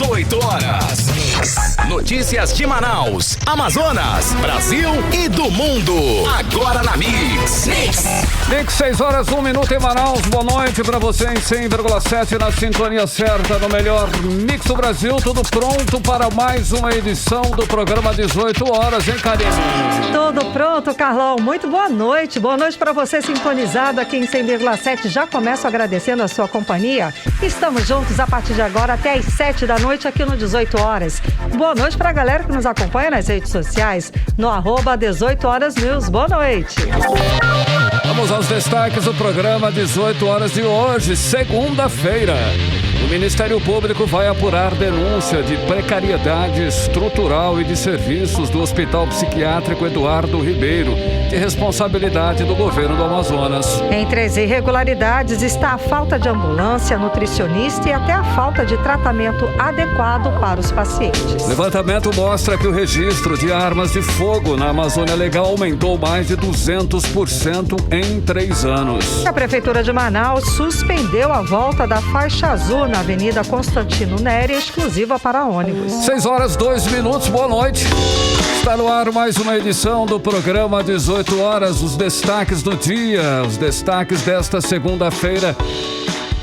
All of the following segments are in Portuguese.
18 horas. Notícias de Manaus, Amazonas, Brasil e do mundo. Agora na Mix. Mix, 6 horas, 1 minuto em Manaus. Boa noite pra você em 100,7 na sintonia certa no melhor Mix do Brasil. Tudo pronto para mais uma edição do programa 18 horas, hein, Karine? Tudo pronto, Carlão. Muito boa noite. Boa noite para você sintonizado aqui em 100,7. Já começo agradecendo a sua companhia. Estamos juntos a partir de agora até às 7 da noite aqui no 18 horas. Boa noite para a galera que nos acompanha nas redes sociais no @18 horas news. Boa noite. Vamos aos destaques do programa 18 horas de hoje, segunda-feira. O Ministério Público vai apurar denúncia de precariedade estrutural e de serviços do Hospital Psiquiátrico Eduardo Ribeiro, de responsabilidade do governo do Amazonas. Entre as irregularidades está a falta de ambulância, nutricionista e até a falta de tratamento adequado para os pacientes. Levantamento mostra que o registro de armas de fogo na Amazônia Legal aumentou mais de 200% em 3 anos. A Prefeitura de Manaus suspendeu a volta da faixa azul na Avenida Constantino Neri, exclusiva para ônibus. 6 horas, 2 minutos, boa noite. Está no ar mais uma edição do programa 18 horas. Os destaques do dia, os destaques desta segunda-feira.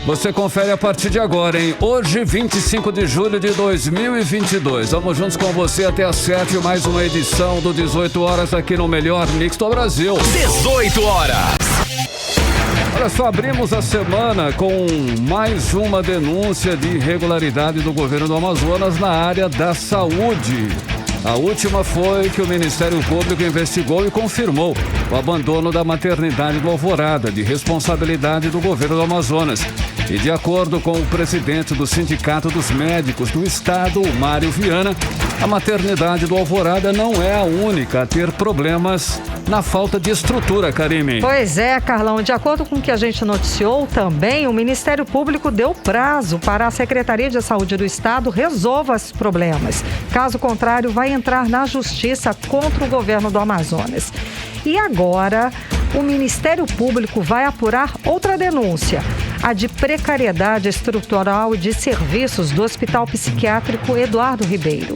Você confere a partir de agora, hein? Hoje, 25 de julho de 2022. Vamos juntos com você até às 7, mais uma edição do 18 horas aqui no melhor Mix do Brasil. 18 horas. Olha só, abrimos a semana com mais uma denúncia de irregularidade do governo do Amazonas na área da saúde. A última foi que o Ministério Público investigou e confirmou o abandono da maternidade do Alvorada, de responsabilidade do governo do Amazonas. E de acordo com o presidente do Sindicato dos Médicos do Estado, Mário Viana, a maternidade do Alvorada não é a única a ter problemas na falta de estrutura, Karine. Pois é, Carlão. De acordo com o que a gente noticiou também, o Ministério Público deu prazo para a Secretaria de Saúde do Estado resolva esses problemas. Caso contrário, vai entrar na Justiça contra o governo do Amazonas. E agora, o Ministério Público vai apurar outra denúncia, a de precariedade estrutural e de serviços do Hospital Psiquiátrico Eduardo Ribeiro.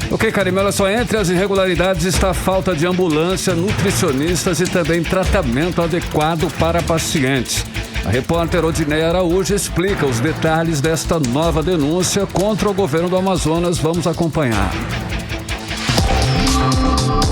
Ok, Karine, olha só, entre as irregularidades está a falta de ambulância, nutricionistas e também tratamento adequado para pacientes. A repórter Odineia Araújo explica os detalhes desta nova denúncia contra o governo do Amazonas. Vamos acompanhar.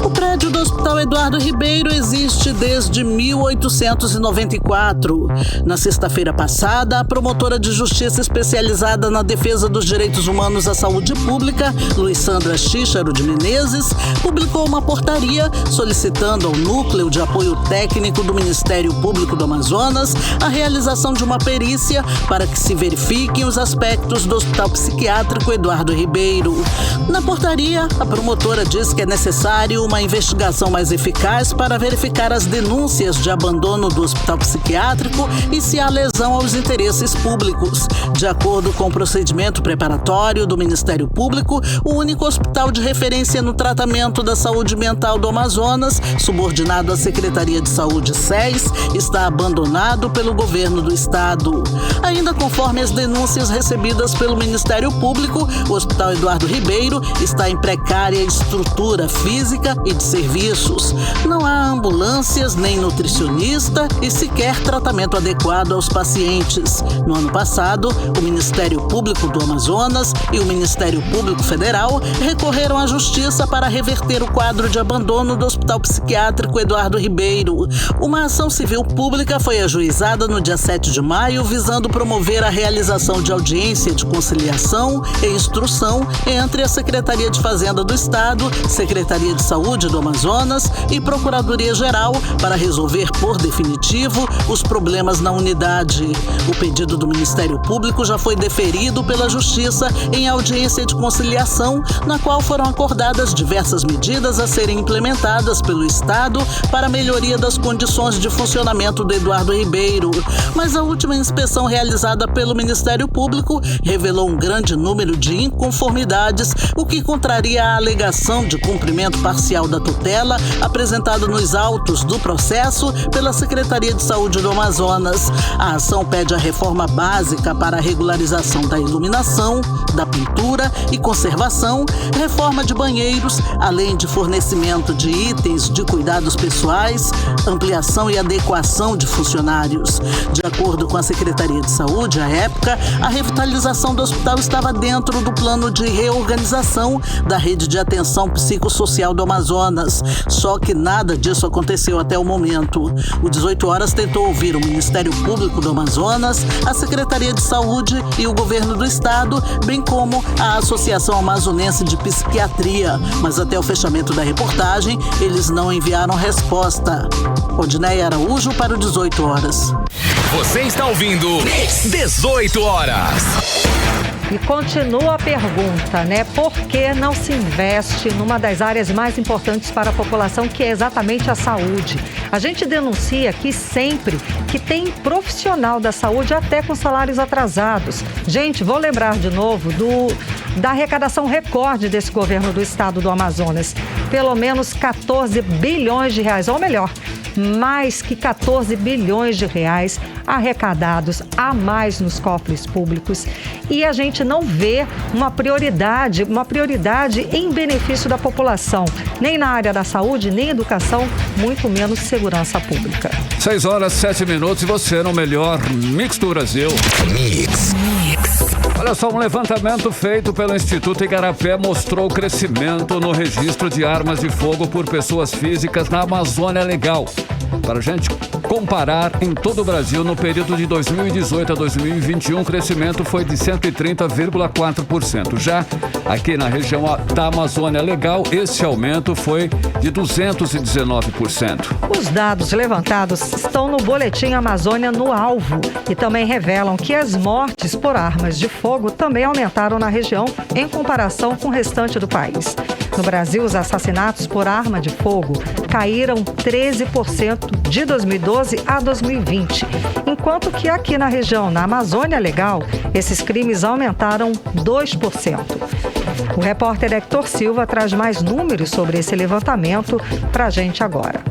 O prédio do Hospital Eduardo Ribeiro existe desde 1894. Na sexta-feira passada, a promotora de justiça especializada na defesa dos direitos humanos à saúde pública, Luísandra Xícharo de Menezes, publicou uma portaria solicitando ao Núcleo de Apoio Técnico do Ministério Público do Amazonas a realização de uma perícia para que se verifiquem os aspectos do Hospital Psiquiátrico Eduardo Ribeiro. Na portaria, a promotora diz que é necessário uma investigação mais eficaz para verificar as denúncias de abandono do hospital psiquiátrico e se há lesão aos interesses públicos. De acordo com o procedimento preparatório do Ministério Público, o único hospital de referência no tratamento da saúde mental do Amazonas, subordinado à Secretaria de Saúde SES, está abandonado pelo governo do estado. Ainda conforme as denúncias recebidas pelo Ministério Público, o Hospital Eduardo Ribeiro está em precária estrutura física e de serviços. Não há ambulâncias nem nutricionista e sequer tratamento adequado aos pacientes. No ano passado, o Ministério Público do Amazonas e o Ministério Público Federal recorreram à Justiça para reverter o quadro de abandono do Hospital Psiquiátrico Eduardo Ribeiro. Uma ação civil pública foi ajuizada no dia 7 de maio, visando promover a realização de audiência de conciliação e instrução entre a Secretaria de Fazenda do Estado, Secretaria de Saúde do Amazonas e Procuradoria-Geral para resolver por definitivo os problemas na unidade. O pedido do Ministério Público já foi deferido pela Justiça em audiência de conciliação, na qual foram acordadas diversas medidas a serem implementadas pelo Estado para a melhoria das condições de funcionamento do Eduardo Ribeiro. Mas a última inspeção realizada pelo Ministério Público revelou um grande número de inconformidades, o que contraria a alegação de cumprimento parcial da tutela apresentado nos autos do processo pela Secretaria de Saúde do Amazonas. A ação pede a reforma básica para a regularização da iluminação, da pintura e conservação, reforma de banheiros, além de fornecimento de itens de cuidados pessoais, ampliação e adequação de funcionários. De acordo com a Secretaria de Saúde, à época, a revitalização do hospital estava dentro do plano de reorganização da rede de atenção psicossocial do Amazonas. Só que nada disso aconteceu até o momento. O 18 Horas tentou ouvir o Ministério Público do Amazonas, a Secretaria de Saúde e o Governo do Estado, bem como a Associação Amazonense de Psiquiatria. Mas até o fechamento da reportagem, eles não enviaram resposta. Odneia Araújo para o 18 Horas. Você está ouvindo 18 Horas. E continua a pergunta, né? Por que não se investe numa das áreas mais importantes para a população, que é exatamente a saúde? A gente denuncia aqui sempre que tem profissional da saúde até com salários atrasados. Gente, vou lembrar de novo da arrecadação recorde desse governo do estado do Amazonas. Pelo menos 14 bilhões de reais, ou melhor, mais que 14 bilhões de reais arrecadados a mais nos cofres públicos. E a gente não vê uma prioridade em benefício da população, nem na área da saúde, nem educação, muito menos segurança pública. 6 horas, 7 minutos e você no melhor Mix do Brasil. Mix. Olha só, um levantamento feito pelo Instituto Igarapé mostrou o crescimento no registro de armas de fogo por pessoas físicas na Amazônia Legal. Para a gente comparar em todo o Brasil, no período de 2018 a 2021, o crescimento foi de 130,4%. Já aqui na região da Amazônia Legal, esse aumento foi de 219%. Os dados levantados estão no Boletim Amazônia no Alvo e também revelam que as mortes por armas de fogo também aumentaram na região em comparação com o restante do país. No Brasil, os assassinatos por arma de fogo caíram 13% de 2012 a 2020, enquanto que aqui na região, na Amazônia Legal, esses crimes aumentaram 2%. O repórter Hector Silva traz mais números sobre esse levantamento para a gente agora.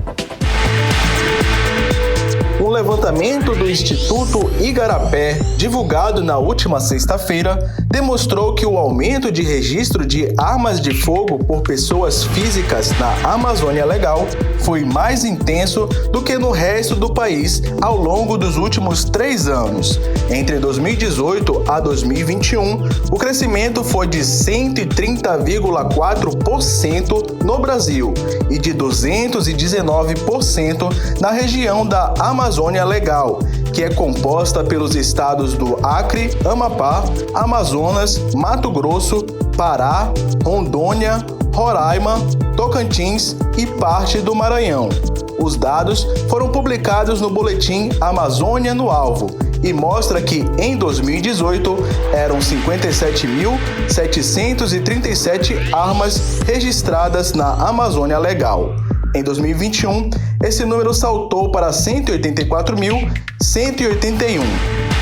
Um levantamento do Instituto Igarapé, divulgado na última sexta-feira, demonstrou que o aumento de registro de armas de fogo por pessoas físicas na Amazônia Legal foi mais intenso do que no resto do país ao longo dos últimos 3 anos. Entre 2018 a 2021, o crescimento foi de 130,4% no Brasil e de 219% na região da Amazônia Legal, que é composta pelos estados do Acre, Amapá, Amazonas, Mato Grosso, Pará, Rondônia, Roraima, Tocantins e parte do Maranhão. Os dados foram publicados no Boletim Amazônia no Alvo e mostra que em 2018 eram 57.737 armas registradas na Amazônia Legal. Em 2021, esse número saltou para 184.181,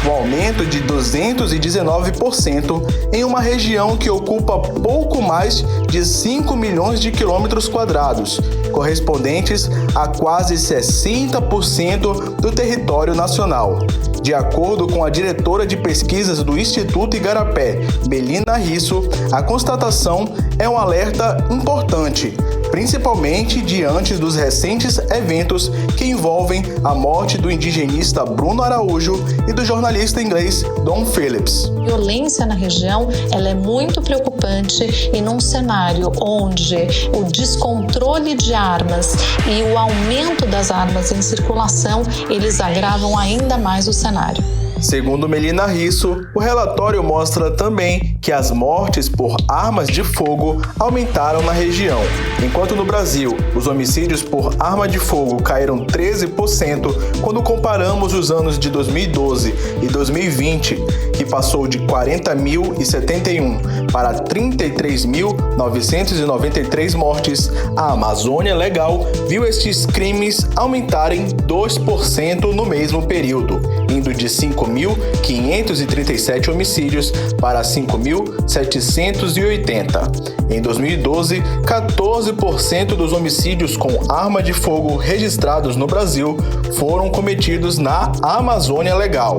um aumento de 219% em uma região que ocupa pouco mais de 5 milhões de quilômetros quadrados, correspondentes a quase 60% do território nacional. De acordo com a diretora de pesquisas do Instituto Igarapé, Melina Risso, a constatação é um alerta importante, principalmente diante dos recentes eventos que envolvem a morte do indigenista Bruno Araújo e do jornalista inglês Dom Phillips. A violência na região ela é muito preocupante e num cenário onde o descontrole de armas e o aumento das armas em circulação, eles agravam ainda mais o cenário. Segundo Melina Risso, o relatório mostra também que as mortes por armas de fogo aumentaram na região. Enquanto no Brasil, os homicídios por arma de fogo caíram 13% quando comparamos os anos de 2012 e 2020, que passou de 40.071 para 33.993 mortes, a Amazônia Legal viu estes crimes aumentarem 2% no mesmo período, indo de 5.537 homicídios para 5.780. Em 2012, 14% dos homicídios com arma de fogo registrados no Brasil foram cometidos na Amazônia Legal.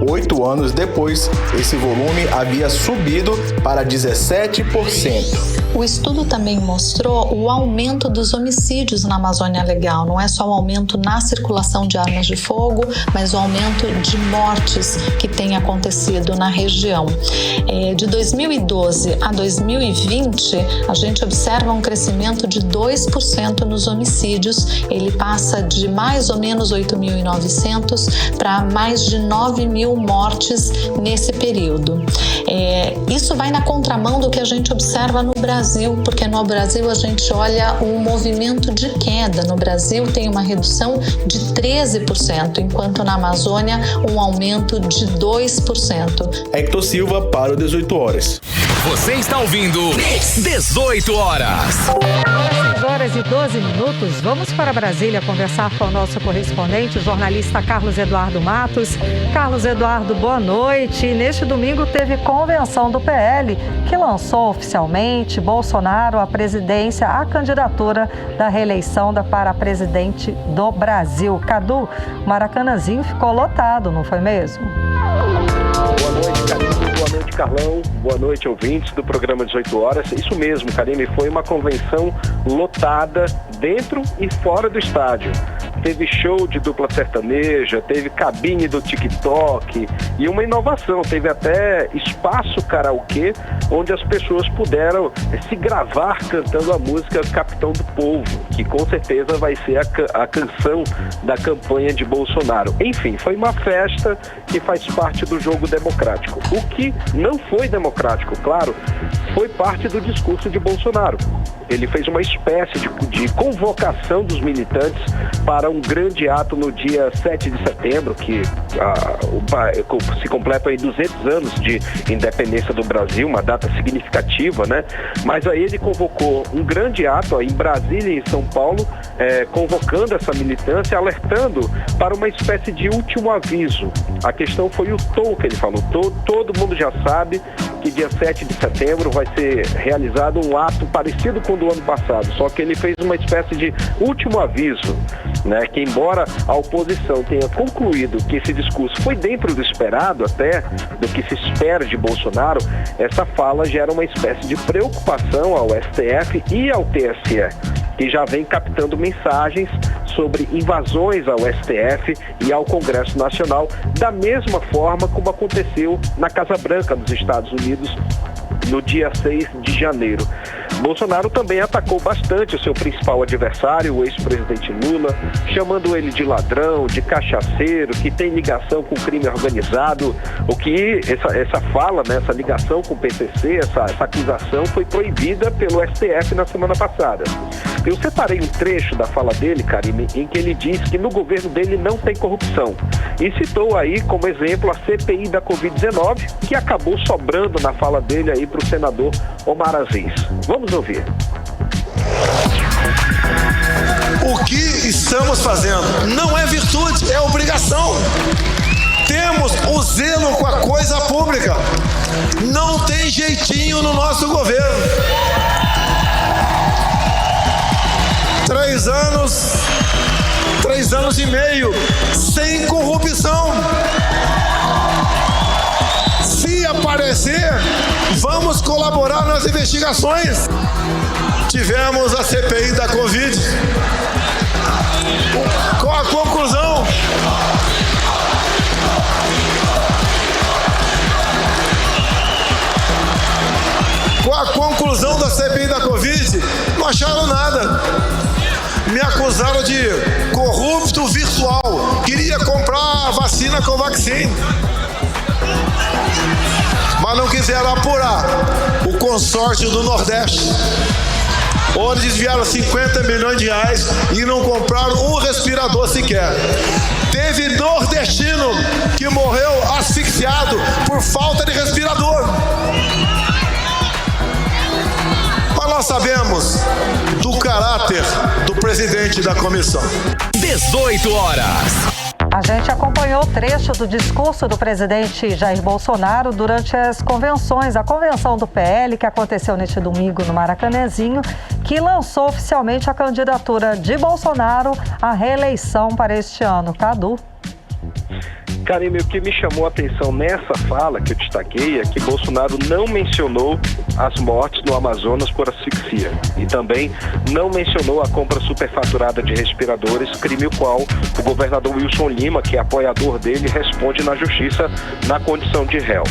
8 anos depois, esse volume havia subido para 17%. O estudo também mostrou o aumento dos homicídios na Amazônia Legal. Não é só o aumento na circulação de armas de fogo, mas o aumento de mortes que tem acontecido na região. De 2012 a 2020, a gente observa um crescimento de 2% nos homicídios. Ele passa de mais ou menos 8.900 para mais de 9.000 mortes nesse período. Isso vai na contramão do que a gente observa no Brasil, porque no Brasil a gente olha o movimento de queda. No Brasil tem uma redução de 13%, enquanto na Amazônia um aumento de 2%. Hector Silva para o 18 Horas. Você está ouvindo 18 Horas. 6 horas e 12 minutos. Vamos para Brasília conversar com o nosso correspondente, o jornalista Carlos Eduardo Matos. Carlos Eduardo, boa noite. Neste domingo teve convenção do PL, que lançou oficialmente Bolsonaro à presidência, a candidatura da reeleição para presidente do Brasil. Cadu, o Maracanãzinho ficou lotado, não foi mesmo? Boa noite, Karine. Boa noite, Carlão. Boa noite, ouvintes do programa 18 Horas. Isso mesmo, Karine, foi uma convenção lotada dentro e fora do estádio. Teve show de dupla sertaneja, teve cabine do TikTok e uma inovação, teve até espaço karaokê, onde as pessoas puderam se gravar cantando a música Capitão do Povo, que com certeza vai ser a canção da campanha de Bolsonaro. Enfim, foi uma festa que faz parte do jogo democrático. O que não foi democrático, claro, foi parte do discurso de Bolsonaro. Ele fez uma espécie de convocação dos militantes para um grande ato no dia 7 de setembro, que se completa aí 200 anos de independência do Brasil, uma data significativa, né? Mas aí ele convocou um grande ato aí em Brasília e em São Paulo, convocando essa militância, alertando para uma espécie de último aviso. A questão foi o tom que ele falou. Todo mundo já sabe que dia 7 de setembro vai ser realizado um ato parecido com o do ano passado, só que ele fez uma espécie de último aviso, né, que embora a oposição tenha concluído que esse discurso foi dentro do esperado, até do que se espera de Bolsonaro, essa fala gera uma espécie de preocupação ao STF e ao TSE, que já vem captando mensagens sobre invasões ao STF e ao Congresso Nacional, da mesma forma como aconteceu na Casa Branca dos Estados Unidos no dia 6 de janeiro. Bolsonaro também atacou bastante o seu principal adversário, o ex-presidente Lula, chamando ele de ladrão, de cachaceiro, que tem ligação com o crime organizado. O que essa fala, né, essa ligação com o PCC, essa acusação foi proibida pelo STF na semana passada. Eu separei um trecho da fala dele, Karine, em que ele diz que no governo dele não tem corrupção. E citou aí como exemplo a CPI da Covid-19, que acabou sobrando na fala dele aí para o senador Omar Aziz. Vamos ouvir. O que estamos fazendo não é virtude, é obrigação. Temos o zelo com a coisa pública. Não tem jeitinho no nosso governo. 3 anos e meio sem corrupção. Se aparecer, vamos colaborar nas investigações. Tivemos a CPI da Covid. Com a conclusão. Com a conclusão da CPI da Covid, não acharam nada. Me acusaram de corrupto virtual. Queria comprar a vacina Covaxin. Mas não quiseram apurar o consórcio do Nordeste. onde desviaram 50 milhões de reais e não compraram um respirador sequer. Teve nordestino que morreu asfixiado por falta de respirador. Mas nós sabemos do caráter do presidente da comissão. 18 horas. A gente acompanhou o trecho do discurso do presidente Jair Bolsonaro durante as convenções, a convenção do PL, que aconteceu neste domingo no Maracanãzinho, que lançou oficialmente a candidatura de Bolsonaro à reeleição para este ano. Cadu. Karime, o que me chamou a atenção nessa fala que eu destaquei é que Bolsonaro não mencionou as mortes no Amazonas por asfixia e também não mencionou a compra superfaturada de respiradores, crime o qual o governador Wilson Lima, que é apoiador dele, responde na justiça na condição de réu.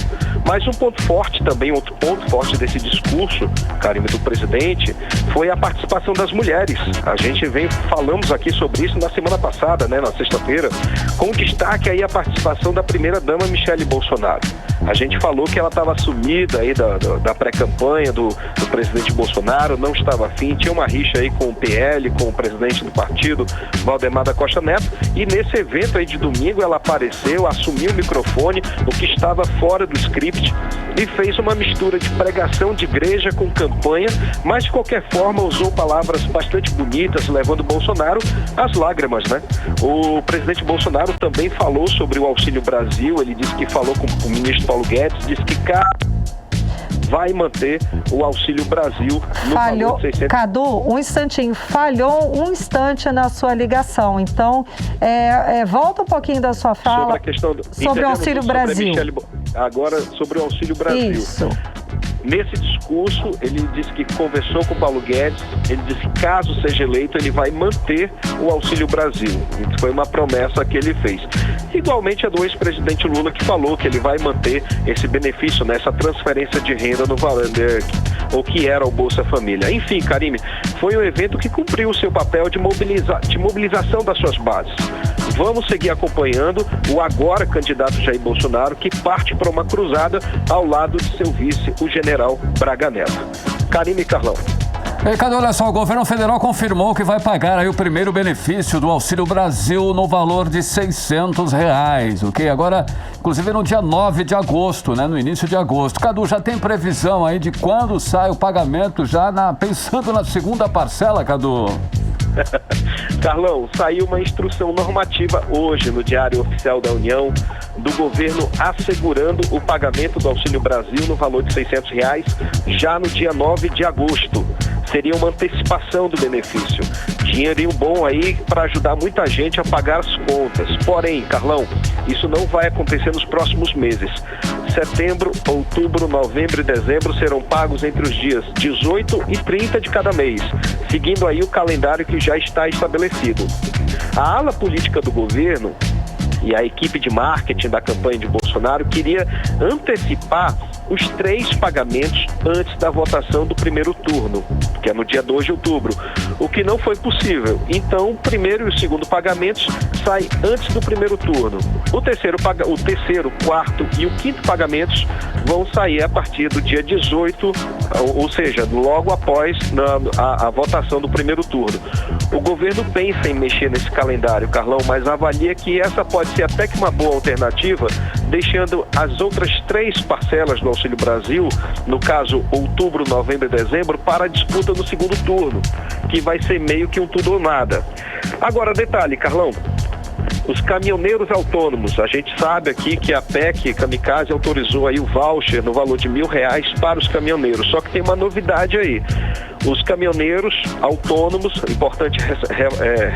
Mas um ponto forte também, outro ponto forte desse discurso, Karime, do presidente, foi a participação das mulheres. A gente falamos aqui sobre isso na semana passada, né, na sexta-feira, com destaque aí a participação da primeira-dama Michele Bolsonaro. A gente falou que ela estava sumida aí da pré-campanha do presidente Bolsonaro, não estava afim, tinha uma rixa aí com o PL, com o presidente do partido, Valdemar da Costa Neto, e nesse evento aí de domingo ela apareceu, assumiu o microfone, o que estava fora do script, e fez uma mistura de pregação de igreja com campanha, mas de qualquer forma usou palavras bastante bonitas, levando Bolsonaro às lágrimas, né? O presidente Bolsonaro também falou sobre o Auxílio Brasil, ele disse que falou com o ministro Paulo Guedes, disse que vai manter o Auxílio Brasil no valor de 600... Cadu, um instantinho, falhou um instante na sua ligação, então volta um pouquinho da sua fala sobre a questão sobre o Auxílio Brasil. Agora, sobre o Auxílio Brasil. Isso. Nesse discurso, ele disse que conversou com o Paulo Guedes, ele disse que caso seja eleito, ele vai manter o Auxílio Brasil. Isso foi uma promessa que ele fez. Igualmente a do ex-presidente Lula, que falou que ele vai manter esse benefício, né, essa transferência de renda no valor, ou que era o Bolsa Família. Enfim, Karime, foi um evento que cumpriu o seu papel de mobilização das suas bases. Vamos seguir acompanhando o agora candidato Jair Bolsonaro, que parte para uma cruzada ao lado de seu vice, o general Braga Neto. Karime e Carlão. Cadu, olha só, o governo federal confirmou que vai pagar aí o primeiro benefício do Auxílio Brasil no valor de R$600, ok? Agora, inclusive no dia 9 de agosto, né? No início de agosto. Cadu, já tem previsão aí de quando sai o pagamento, já pensando na segunda parcela, Cadu? Carlão, saiu uma instrução normativa hoje no Diário Oficial da União do governo assegurando o pagamento do Auxílio Brasil no valor de R$600 já no dia 9 de agosto. Seria uma antecipação do benefício. Dinheirinho bom aí para ajudar muita gente a pagar as contas. Porém, Carlão, isso não vai acontecer nos próximos meses. Setembro, outubro, novembro e dezembro serão pagos entre os dias 18 e 30 de cada mês, seguindo aí o calendário que já está estabelecido. A ala política do governo e a equipe de marketing da campanha de Bolsonaro queria antecipar os 3 pagamentos antes da votação do primeiro turno, que é no dia 2 de outubro, o que não foi possível. Então, o primeiro e o segundo pagamentos saem antes do primeiro turno. O terceiro, quarto e o quinto pagamentos vão sair a partir do dia 18, ou seja, logo após a votação do primeiro turno. O governo pensa em mexer nesse calendário, Carlão, mas avalia que essa pode ser até que uma boa alternativa, deixando as outras 3 parcelas do Auxílio Brasil, no caso outubro, novembro e dezembro, para a disputa no segundo turno, que vai ser meio que um tudo ou nada. Agora, detalhe, Carlão, os caminhoneiros autônomos, a gente sabe aqui que a PEC Kamikaze autorizou aí o voucher no valor de R$1.000 para os caminhoneiros, só que tem uma novidade aí. Os caminhoneiros autônomos, importante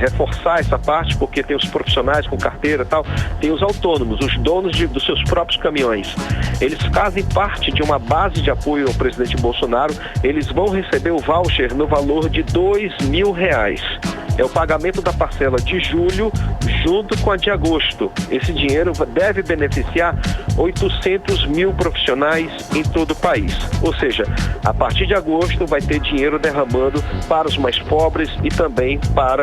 reforçar essa parte, porque tem os profissionais com carteira e tal, tem os autônomos, os donos dos seus próprios caminhões. Eles fazem parte de uma base de apoio ao presidente Bolsonaro, eles vão receber o voucher no valor de R$2.000. É o pagamento da parcela de julho junto com a de agosto. Esse dinheiro deve beneficiar 800 mil profissionais em todo o país. Ou seja, a partir de agosto vai ter dinheiro derramando para os mais pobres e também para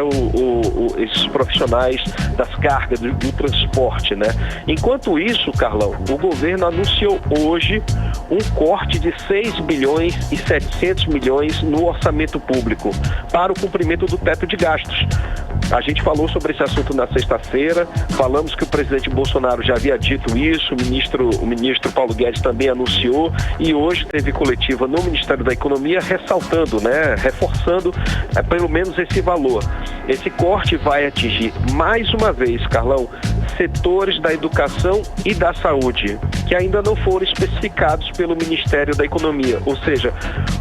esses profissionais das cargas do transporte, né? Enquanto isso, Carlão, o governo anunciou hoje um corte de 6 bilhões e 700 milhões no orçamento público para o cumprimento do teto de gastos. A gente falou sobre esse assunto na sexta-feira, falamos que o presidente Bolsonaro já havia dito isso, o ministro Paulo Guedes também anunciou, e hoje teve coletiva no Ministério da Economia ressaltando, reforçando pelo menos esse valor. Esse corte vai atingir mais uma vez, Carlão, setores da educação e da saúde, que ainda não foram especificados pelo Ministério da Economia, ou seja,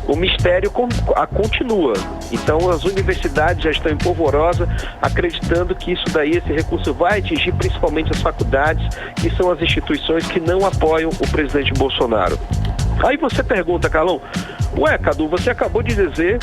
o mistério continua. Então as universidades já estão em polvorosa, acreditando que isso daí, esse recurso vai atingir principalmente as faculdades, que são as instituições que não apoiam o presidente Bolsonaro. Aí você pergunta, Carlão, Cadu, você acabou de dizer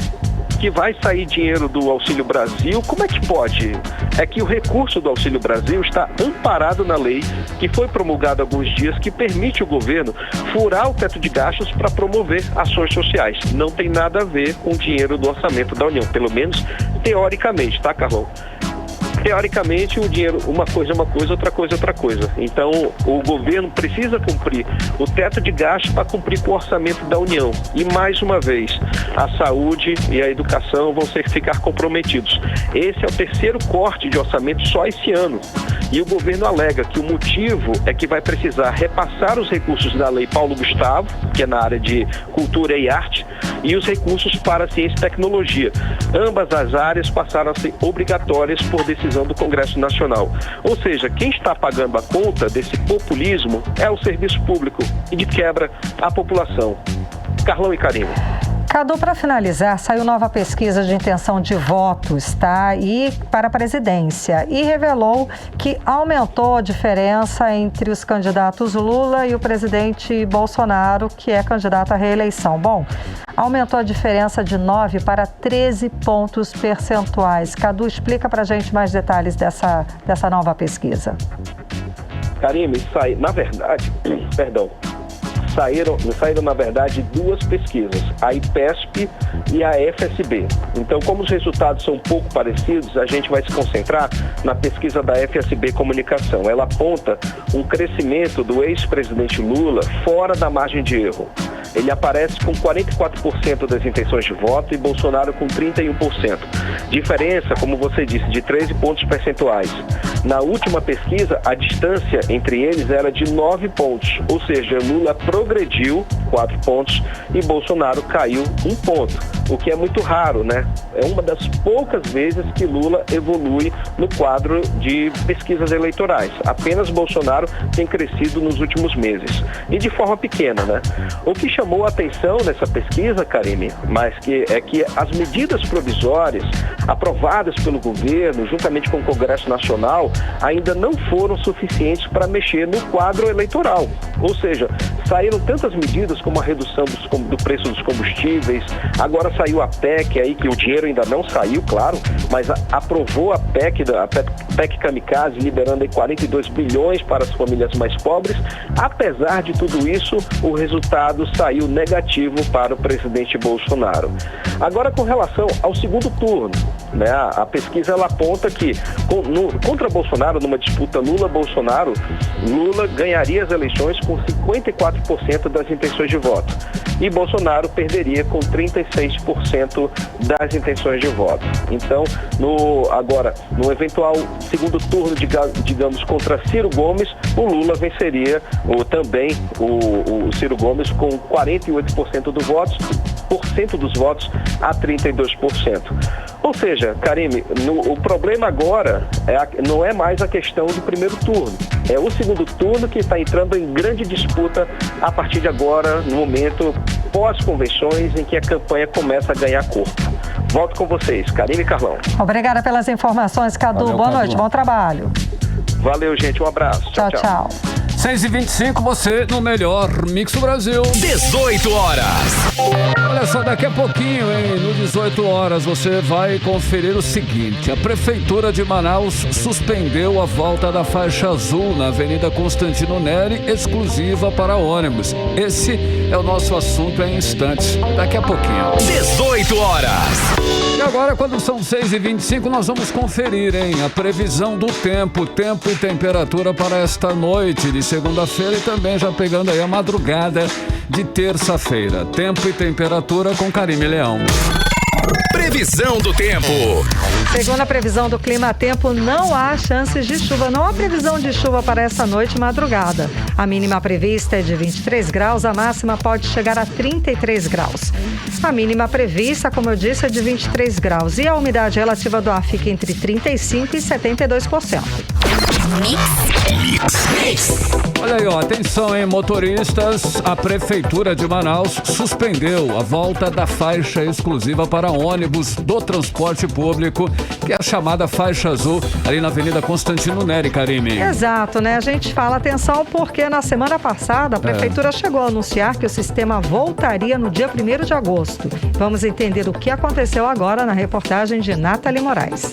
que vai sair dinheiro do Auxílio Brasil, como é que pode? É que o recurso do Auxílio Brasil está amparado na lei que foi promulgada há alguns dias, que permite o governo furar o teto de gastos para promover ações sociais. Não tem nada a ver com o dinheiro do orçamento da União, pelo menos teoricamente, tá, Carlão? Teoricamente, o dinheiro, uma coisa é uma coisa, outra coisa é outra coisa. Então, o governo precisa cumprir o teto de gastos para cumprir com o orçamento da União. E, mais uma vez, a saúde e a educação vão ficar comprometidos. Esse é o terceiro corte de orçamento só esse ano. E o governo alega que o motivo é que vai precisar repassar os recursos da Lei Paulo Gustavo, que é na área de cultura e arte, e os recursos para ciência e tecnologia. Ambas as áreas passaram a ser obrigatórias por decisão do Congresso Nacional. Ou seja, quem está pagando a conta desse populismo é o serviço público e de quebra a população. Carlão e Karine. Cadu, para finalizar, saiu nova pesquisa de intenção de votos, tá? E para a presidência, e revelou que aumentou a diferença entre os candidatos Lula e o presidente Bolsonaro, que é candidato à reeleição. Bom, aumentou a diferença de 9 para 13 pontos percentuais. Cadu, explica para a gente mais detalhes dessa nova pesquisa. Karine, saíram, na verdade, duas pesquisas, a IPESP e a FSB. Então, como os resultados são um pouco parecidos, a gente vai se concentrar na pesquisa da FSB Comunicação. Ela aponta um crescimento do ex-presidente Lula fora da margem de erro. Ele aparece com 44% das intenções de voto e Bolsonaro com 31%. Diferença, como você disse, de 13 pontos percentuais. Na última pesquisa, a distância entre eles era de 9 pontos, ou seja, Lula progrediu 4 pontos e Bolsonaro caiu 1 ponto, o que é muito raro, né? É uma das poucas vezes que Lula evolui no quadro de pesquisas eleitorais. Apenas Bolsonaro tem crescido nos últimos meses, e de forma pequena, né? O que chamou a atenção nessa pesquisa, Karine, é que as medidas provisórias aprovadas pelo governo, juntamente com o Congresso Nacional, ainda não foram suficientes para mexer no quadro eleitoral. Ou seja, saíram tantas medidas como a redução do preço dos combustíveis, agora saiu a PEC aí, que o dinheiro ainda não saiu, claro, mas aprovou a PEC Kamikaze, liberando aí 42 bilhões para as famílias mais pobres. Apesar de tudo isso, o resultado saiu negativo para o presidente Bolsonaro. Agora, com relação ao segundo turno, né, a pesquisa ela aponta que contra Bolsonaro, numa disputa Lula-Bolsonaro, Lula ganharia as eleições com 54% das intenções de voto e Bolsonaro perderia com 36% das intenções de voto. Então, no eventual segundo turno, digamos, contra Ciro Gomes, o Lula venceria também o Ciro Gomes com 48% dos votos a 32%. Ou seja, Karine, o problema agora não é mais a questão do primeiro turno. É o segundo turno que está entrando em grande disputa a partir de agora, no momento pós-convenções, em que a campanha começa a ganhar corpo. Volto com vocês, Karine e Carlão. Obrigada pelas informações, Cadu. Valeu, boa Cadu. Noite, bom trabalho. Valeu, gente. Um abraço. Tchau. 6h25, você no melhor Mix do Brasil. 18 horas. Olha só, daqui a pouquinho, no 18 horas, você vai conferir o seguinte. A Prefeitura de Manaus suspendeu a volta da faixa azul na Avenida Constantino Neri, exclusiva para ônibus. Esse É o nosso assunto em instantes, daqui a pouquinho. 18 horas. E agora, quando são 6h25, nós vamos conferir, a previsão do tempo e temperatura para esta noite de segunda-feira e também já pegando aí a madrugada de terça-feira. Tempo e temperatura com Karime Leão. Previsão do tempo. Segundo a previsão do Clima Tempo, não há chances de chuva. Não há previsão de chuva para essa noite e madrugada. A mínima prevista é de 23 graus, a máxima pode chegar a 33 graus. A mínima prevista, como eu disse, é de 23 graus. E a umidade relativa do ar fica entre 35% e 72%. Olha aí, atenção, motoristas. A Prefeitura de Manaus suspendeu a volta da faixa exclusiva para ônibus do transporte público, que é a chamada faixa azul, ali na Avenida Constantino Neri, Karime. Exato, A gente fala atenção porque na semana passada a Prefeitura chegou a anunciar que o sistema voltaria no dia 1º de agosto. Vamos entender o que aconteceu agora na reportagem de Nathalie Moraes.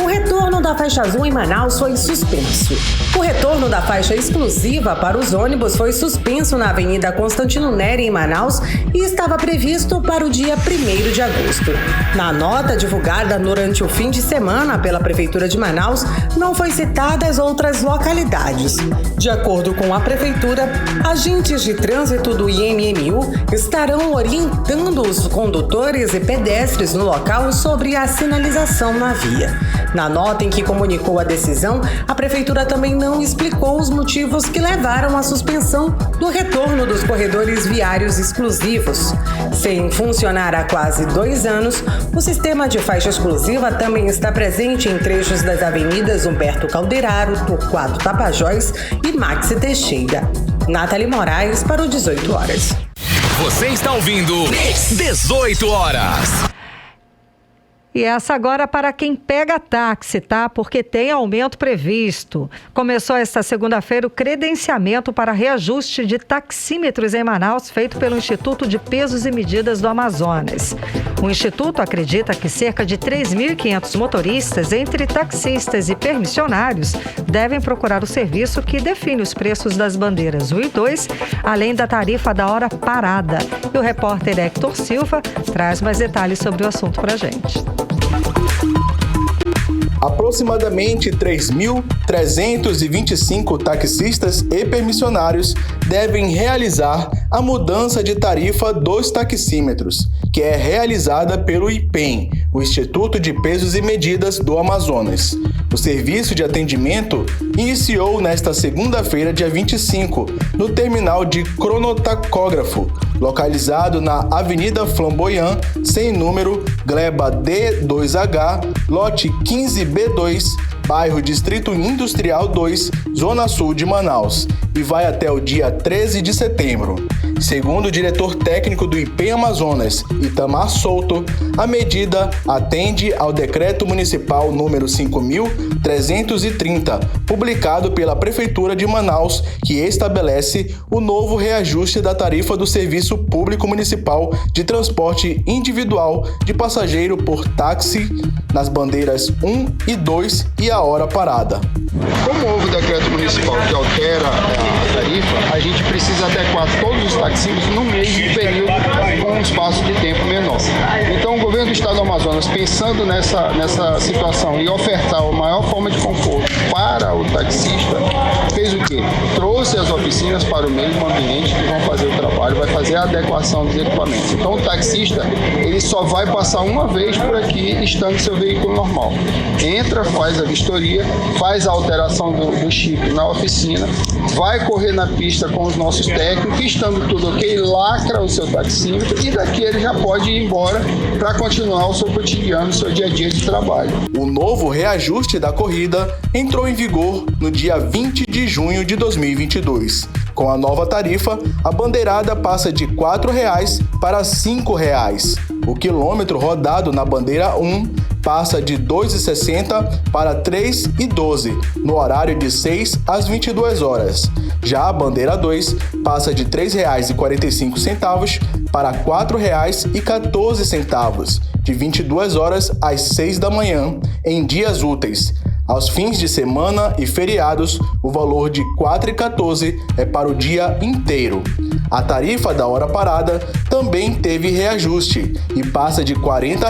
O retorno da faixa azul em Manaus foi suspenso. O retorno da faixa exclusiva para os ônibus foi suspenso na Avenida Constantino Neri, em Manaus, e estava previsto para o dia 1º de agosto. Na nota divulgada durante o fim de semana pela Prefeitura de Manaus, não foi citadas outras localidades. De acordo com a Prefeitura, agentes de trânsito do IMMU estarão orientando os condutores e pedestres no local sobre a sinalização na via. Na nota em que comunicou a decisão, a Prefeitura também não explicou os motivos que levaram à suspensão do retorno dos corredores viários exclusivos. Sem funcionar há quase 2 anos, o sistema de faixa exclusiva também está presente em trechos das avenidas Humberto Calderaro, Torquato Tapajós e Maxi Teixeira. Nathalie Moraes para o 18 horas. Você está ouvindo 18 horas. E essa agora para quem pega táxi, tá? Porque tem aumento previsto. Começou esta segunda-feira o credenciamento para reajuste de taxímetros em Manaus, feito pelo Instituto de Pesos e Medidas do Amazonas. O Instituto acredita que cerca de 3.500 motoristas, entre taxistas e permissionários, devem procurar o serviço que define os preços das bandeiras 1 e 2, além da tarifa da hora parada. E o repórter Hector Silva traz mais detalhes sobre o assunto para a gente. Aproximadamente 3.325 taxistas e permissionários devem realizar a mudança de tarifa dos taxímetros, que é realizada pelo IPEM, o Instituto de Pesos e Medidas do Amazonas. O serviço de atendimento iniciou nesta segunda-feira, dia 25, no terminal de cronotacógrafo, localizado na Avenida Flamboyant, sem número, gleba D2H, lote 15B2, bairro Distrito Industrial 2, Zona Sul de Manaus, e vai até o dia 13 de setembro. Segundo o diretor técnico do IPEM Amazonas, Itamar Souto, a medida atende ao decreto municipal número 5.330, publicado pela Prefeitura de Manaus, que estabelece o novo reajuste da tarifa do Serviço Público Municipal de Transporte Individual de Passageiro por táxi nas bandeiras 1 e 2 e a hora parada. Como houve o decreto municipal que altera a tarifa, a gente precisa adequar todos os taxímetros no mesmo período, com um espaço de tempo menor. Então, o governo do estado do Amazonas, pensando nessa situação e ofertar a maior forma de conforto para o taxista, fez o quê? Trouxe as oficinas para o mesmo ambiente que vão fazer o trabalho, vai fazer a adequação dos equipamentos. Então, o taxista, ele só vai passar uma vez por aqui, estando seu veículo normal. Entra, faz a vistoria, faz a alteração do chip na oficina, vai correr na pista com os nossos técnicos, estando tudo ok, lacra o seu taxímetro e daqui ele já pode ir embora para continuar o seu cotidiano, o seu dia a dia de trabalho. O novo reajuste da corrida entrou em vigor no dia 20 de junho de 2022. Com a nova tarifa, a bandeirada passa de R$ 4,00 para R$ 5,00. O quilômetro rodado na bandeira 1 passa de R$ 2,60 para R$ 3,12, no horário de 6 às 22 horas. Já a bandeira 2 passa de R$ 3,45 para R$ 4,14, de 22 horas às 6 da manhã, em dias úteis. Aos fins de semana e feriados, o valor de R$ 4,14 é para o dia inteiro. A tarifa da hora parada também teve reajuste e passa de R$ 40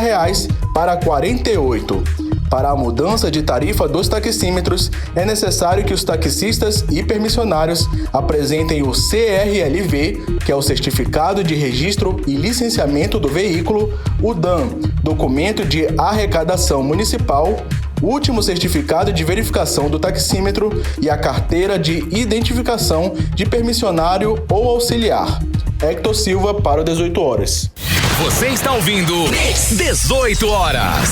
para R$ 48. Para a mudança de tarifa dos taxímetros, é necessário que os taxistas e permissionários apresentem o CRLV, que é o Certificado de Registro e Licenciamento do Veículo, o DAN, Documento de Arrecadação Municipal, o último certificado de verificação do taxímetro e a carteira de identificação de permissionário ou auxiliar. Hector Silva para o 18 horas. Você está ouvindo 18 horas.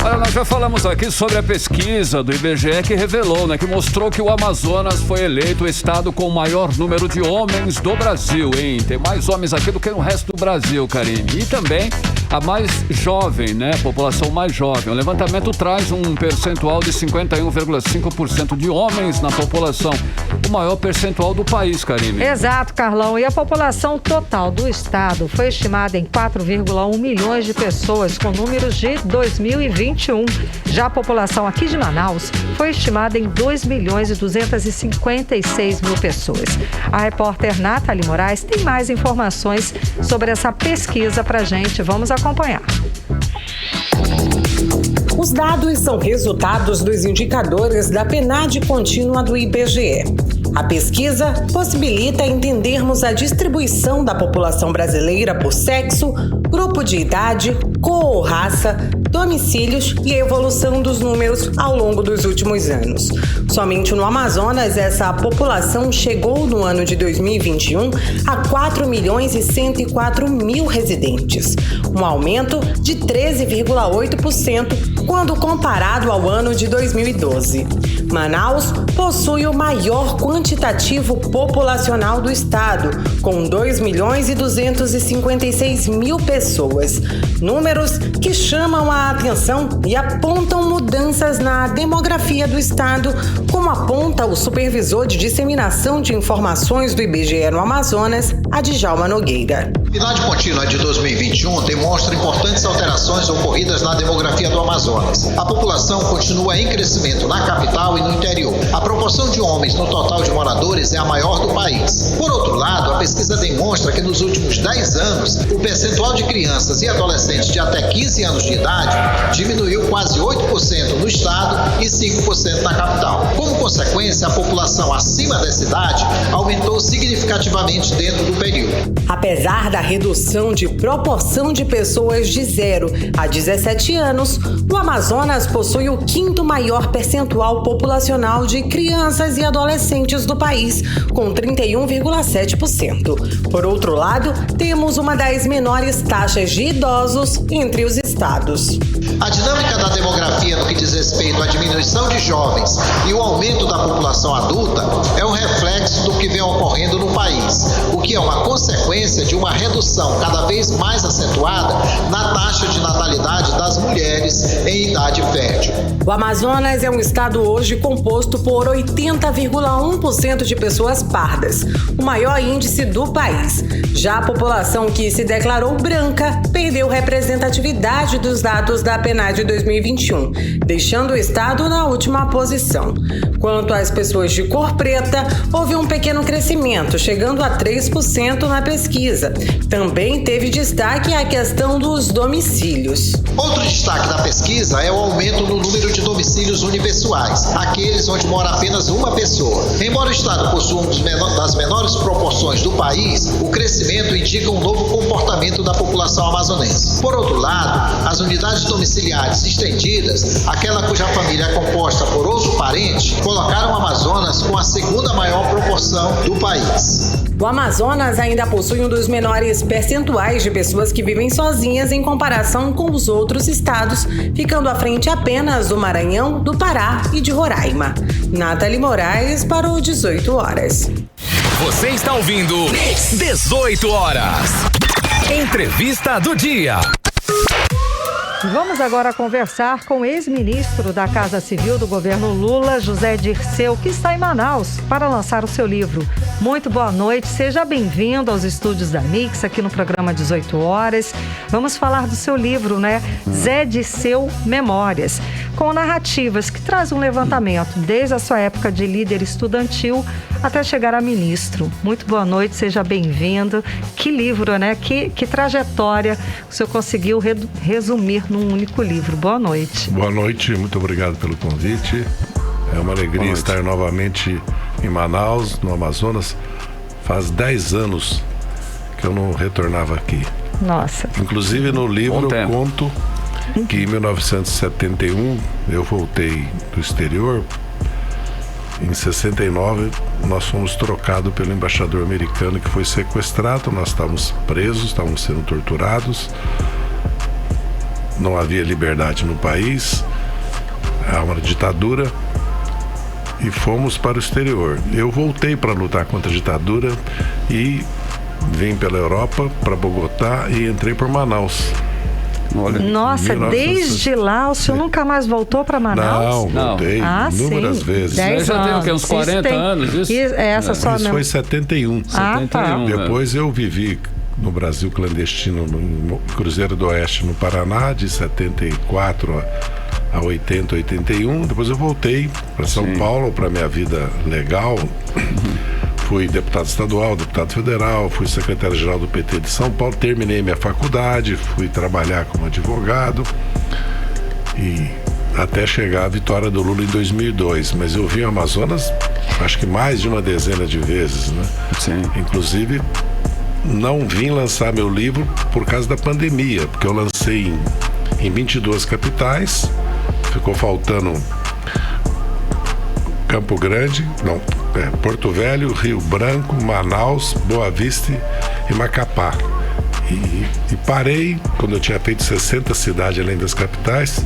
Olha, nós já falamos aqui sobre a pesquisa do IBGE que revelou, que mostrou que o Amazonas foi eleito o estado com o maior número de homens do Brasil, hein? Tem mais homens aqui do que no resto do Brasil, Karine. E também a mais jovem, população mais jovem. O levantamento traz um percentual de 51,5% de homens na população. O maior percentual do país, Karine. Exato, Carlão. E a população total do estado foi estimada em 4,1 milhões de pessoas, com números de 2021. Já a população aqui de Manaus foi estimada em 2.256.000 pessoas. A repórter Nathalie Moraes tem mais informações sobre essa pesquisa pra gente. Vamos acompanhar. Os dados são resultados dos indicadores da PNAD contínua do IBGE. A pesquisa possibilita entendermos a distribuição da população brasileira por sexo, grupo de idade, cor ou raça, domicílios e a evolução dos números ao longo dos últimos anos. Somente no Amazonas, essa população chegou no ano de 2021 a 4.104.000 residentes, um aumento de 13,8% quando comparado ao ano de 2012. Manaus possui o maior quantitativo populacional do estado, com 2.256.000 pessoas. Números que chamam a atenção e apontam mudanças na demografia do estado, como aponta o supervisor de disseminação de informações do IBGE no Amazonas, Adjalma Nogueira. A PNAD contínua de 2021 demonstra importantes alterações ocorridas na demografia do Amazonas. A população continua em crescimento na capital e no interior. A proporção de homens no total de moradores é a maior do país. Por outro lado, a pesquisa demonstra que nos últimos 10 anos, o percentual de crianças e adolescentes de até 15 anos de idade diminuiu quase 8% no estado e 5% na capital. Como consequência, a população acima dessa idade aumentou significativamente dentro do período. Apesar da redução de proporção de pessoas de 0 a 17 anos, o Amazonas possui o quinto maior percentual populacional de crianças e adolescentes do país, com 31,7%. Por outro lado, temos uma das menores taxas de idosos entre os estados. A dinâmica da demografia no que diz respeito à diminuição de jovens e o aumento da população adulta é um reflexo do que vem ocorrendo no país, o que é uma consequência de uma redução cada vez mais acentuada na taxa de natalidade das mulheres em idade fértil. O Amazonas é um estado hoje composto por 80,1% de pessoas pardas, o maior índice do país. Já a população que se declarou branca perdeu representatividade dos dados da PNAD 2021, deixando o estado na última posição. Quanto às pessoas de cor preta, houve um pequeno crescimento, chegando a 3% na pesquisa. Também teve destaque a questão dos domicílios. Outro destaque da pesquisa é o aumento no número de domicílios unipessoais, aqueles onde mora apenas uma pessoa. Embora o estado possua uma das menores proporções do país, o crescimento indica um novo comportamento da população amazonense. Por outro lado, as unidades domiciliares estendidas, aquela cuja família é composta por outro parente, colocaram o Amazonas com a segunda maior proporção do país. O Amazonas ainda possui um dos menores percentuais de pessoas que vivem sozinhas em comparação com os outros estados, ficando à frente apenas do Maranhão, do Pará e de Roraima. Nathalie Moraes para o 18 horas. Você está ouvindo 18 horas. Entrevista do dia. Vamos agora conversar com o ex-ministro da Casa Civil do governo Lula, José Dirceu, que está em Manaus para lançar o seu livro Muito boa noite, seja bem-vindo aos estúdios da Mix, aqui no programa 18 horas. Vamos falar do seu livro, né? Zé Disseu Memórias, com narrativas que trazem um levantamento desde a sua época de líder estudantil até chegar a ministro. Muito boa noite, seja bem-vindo. Que livro, né? Que trajetória o senhor conseguiu resumir num único livro. Boa noite. Boa noite, muito obrigado pelo convite. É uma alegria estar novamente em Manaus, no Amazonas. Faz 10 anos que eu não retornava aqui. Nossa. Inclusive no livro eu conto que em 1971 eu voltei do exterior. Em 69 nós fomos trocados pelo embaixador americano que foi sequestrado. Nós estávamos presos, estávamos sendo torturados. Não havia liberdade no país. Há uma ditadura. E fomos para o exterior. Eu voltei para lutar contra a ditadura e vim pela Europa, para Bogotá e entrei por Manaus. Olha, nossa, desde lá o senhor nunca mais voltou para Manaus? Não, voltei inúmeras vezes. Já tem o quê? Uns 40 anos isso? Isso foi em 71. Tá. Depois eu vivi no Brasil clandestino, no Cruzeiro do Oeste, no Paraná, de 74 a 80, 81. Depois eu voltei para São Paulo, para minha vida legal. Fui deputado estadual, deputado federal, fui secretário-geral do PT de São Paulo, terminei minha faculdade, fui trabalhar como advogado e até chegar à vitória do Lula em 2002. Mas eu vim ao Amazonas, acho que mais de uma dezena de vezes, né? Sim. Inclusive, não vim lançar meu livro por causa da pandemia, porque eu lancei em 22 capitais, ficou faltando Campo Grande, Porto Velho, Rio Branco, Manaus, Boa Vista e Macapá. E parei quando eu tinha feito 60 cidades além das capitais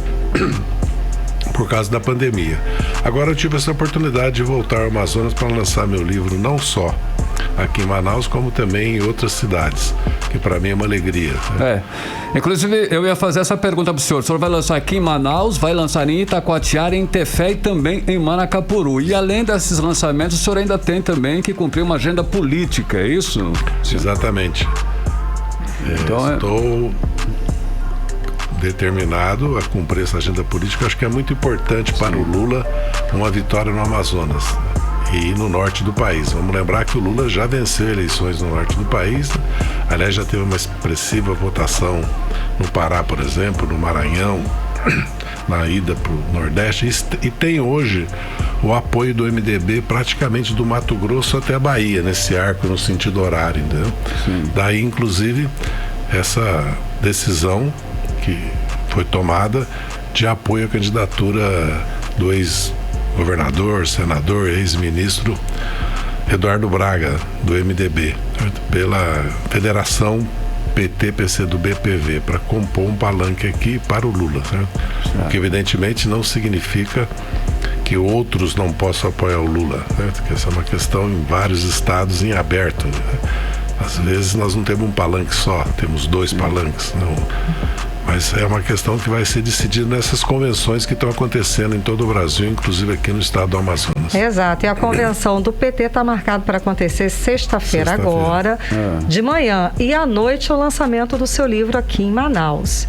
por causa da pandemia. Agora eu tive essa oportunidade de voltar ao Amazonas para lançar meu livro, não só aqui em Manaus, como também em outras cidades, que para mim é uma alegria. Inclusive, eu ia fazer essa pergunta para o senhor. O senhor vai lançar aqui em Manaus, vai lançar em Itacoatiara, em Tefé e também em Manacapuru. E além desses lançamentos, o senhor ainda tem também que cumprir uma agenda política, é isso? Exatamente. Então, estou determinado a cumprir essa agenda política. Acho que é muito importante para o Lula uma vitória no Amazonas e no norte do país. Vamos lembrar que o Lula já venceu eleições no norte do país, né? Aliás, já teve uma expressiva votação no Pará, por exemplo, no Maranhão, na ida para o Nordeste, e tem hoje o apoio do MDB praticamente do Mato Grosso até a Bahia, nesse arco no sentido horário, entendeu? Daí, inclusive, essa decisão que foi tomada de apoio à candidatura do ex-governador, senador, ex-ministro Eduardo Braga, do MDB, pela Federação PT-PC do BPV, para compor um palanque aqui para o Lula, certo? O que evidentemente não significa que outros não possam apoiar o Lula, certo? Que essa é uma questão em vários estados em aberto, né? Às vezes nós não temos um palanque só, temos 2 palanques, não. Mas é uma questão que vai ser decidida nessas convenções que estão acontecendo em todo o Brasil, inclusive aqui no estado do Amazonas. Exato, e a convenção do PT está marcada para acontecer sexta-feira agora, de manhã. E à noite o lançamento do seu livro aqui em Manaus.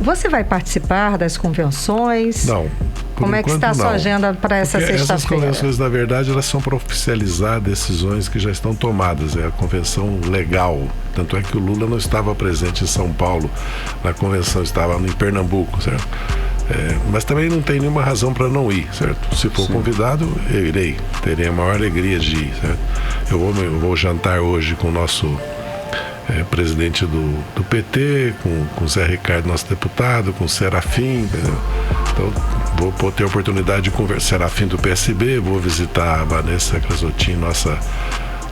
Você vai participar das convenções? Não. Como é que está a sua agenda para essa sexta-feira? Essas convenções, na verdade, elas são para oficializar decisões que já estão tomadas. É a convenção legal. Tanto é que o Lula não estava presente em São Paulo. Na convenção estava em Pernambuco, certo? Mas também não tem nenhuma razão para não ir, certo? Se for convidado, eu irei. Terei a maior alegria de ir, certo? Eu vou jantar hoje com o nosso presidente do PT, com o Zé Ricardo, nosso deputado, com o Serafim, entendeu? Então, vou ter a oportunidade de conversar. Serafim do PSB, vou visitar a Vanessa Crasotin, nossa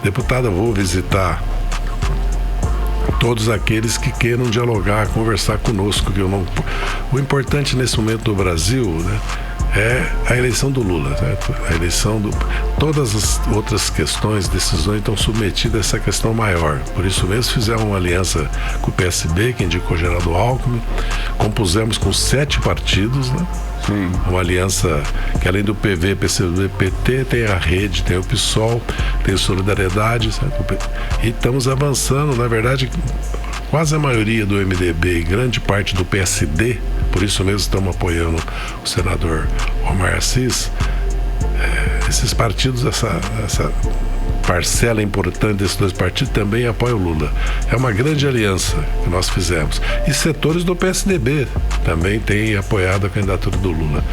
deputada, vou visitar todos aqueles que queiram dialogar, conversar conosco. O importante nesse momento do Brasil, né, é a eleição do Lula, certo? A eleição do... Todas as outras questões, decisões estão submetidas a essa questão maior. Por isso mesmo fizemos uma aliança com o PSB, que indicou Geraldo Alckmin, compusemos com 7 partidos, né? Sim. Uma aliança que além do PV, PCB, PT, tem a Rede, tem o PSOL, tem o Solidariedade, certo? E estamos avançando, na verdade, quase a maioria do MDB e grande parte do PSD, por isso mesmo estamos apoiando o senador Omar Assis. Esses partidos, essa parcela importante desses 2 partidos também apoia o Lula. É uma grande aliança que nós fizemos. E setores do PSDB também têm apoiado a candidatura do Lula.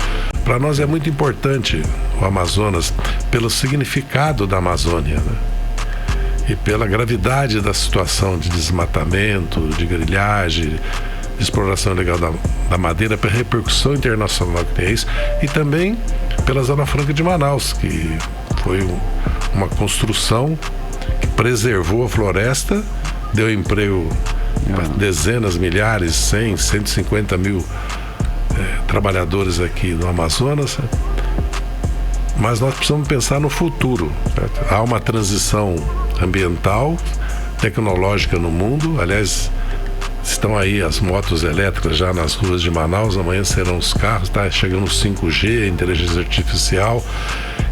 Para nós é muito importante o Amazonas pelo significado da Amazônia, né? E pela gravidade da situação de desmatamento, de grilhagem, de exploração ilegal da madeira, pela repercussão internacional que tem isso, e também pela Zona Franca de Manaus, que foi uma construção que preservou a floresta, deu emprego para dezenas, milhares, 100, 150 mil trabalhadores aqui no Amazonas. Mas nós precisamos pensar no futuro, certo? Há uma transição ambiental, tecnológica no mundo. Aliás, estão aí as motos elétricas já nas ruas de Manaus, amanhã serão os carros, está chegando o 5G, a inteligência artificial.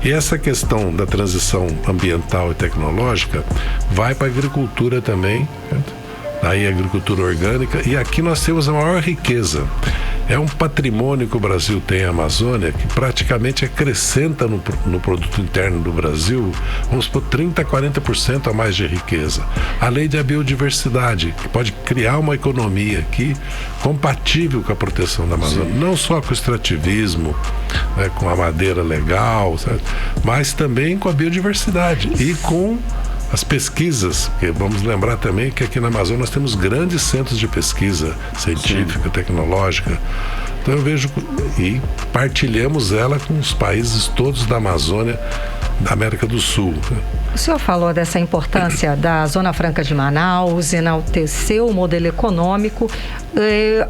E essa questão da transição ambiental e tecnológica vai para a agricultura também, certo? Daí a agricultura orgânica, e aqui nós temos a maior riqueza. É um patrimônio que o Brasil tem, a Amazônia, que praticamente acrescenta no produto interno do Brasil, vamos por 30%, 40% a mais de riqueza. Além da biodiversidade, que pode criar uma economia aqui compatível com a proteção da Amazônia. Sim. Não só com o extrativismo, né, com a madeira legal, certo? Mas também com a biodiversidade e com as pesquisas, porque vamos lembrar também que aqui na Amazônia nós temos grandes centros de pesquisa científica, sim, tecnológica. Então eu vejo e partilhamos ela com os países todos da Amazônia, da América do Sul. O senhor falou dessa importância da Zona Franca de Manaus, enalteceu o modelo econômico.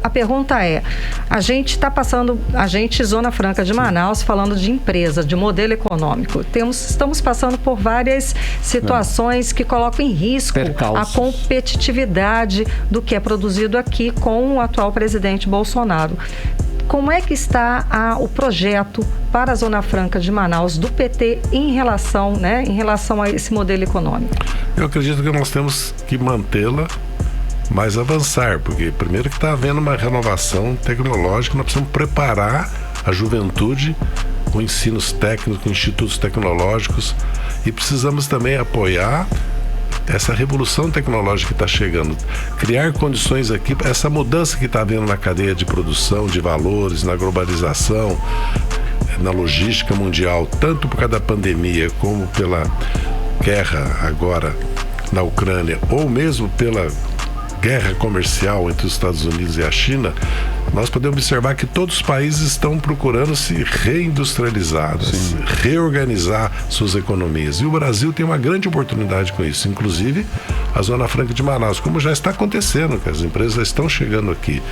A pergunta é, Zona Franca de Manaus, falando de empresa, de modelo econômico, estamos passando por várias situações que colocam em risco a competitividade do que é produzido aqui com o atual presidente Bolsonaro. Como é que está o projeto para a Zona Franca de Manaus do PT em relação a esse modelo econômico? Eu acredito que nós temos que mantê-la, mas avançar, porque primeiro que está havendo uma renovação tecnológica, nós precisamos preparar a juventude com ensinos técnicos, institutos tecnológicos, e precisamos também apoiar essa revolução tecnológica que está chegando, criar condições aqui, essa mudança que está havendo na cadeia de produção, de valores, na globalização, na logística mundial, tanto por causa da pandemia como pela guerra agora na Ucrânia, ou mesmo pela guerra comercial entre os Estados Unidos e a China, nós podemos observar que todos os países estão procurando se reindustrializar, reorganizar suas economias. E o Brasil tem uma grande oportunidade com isso, inclusive a Zona Franca de Manaus, como já está acontecendo, que as empresas já estão chegando aqui.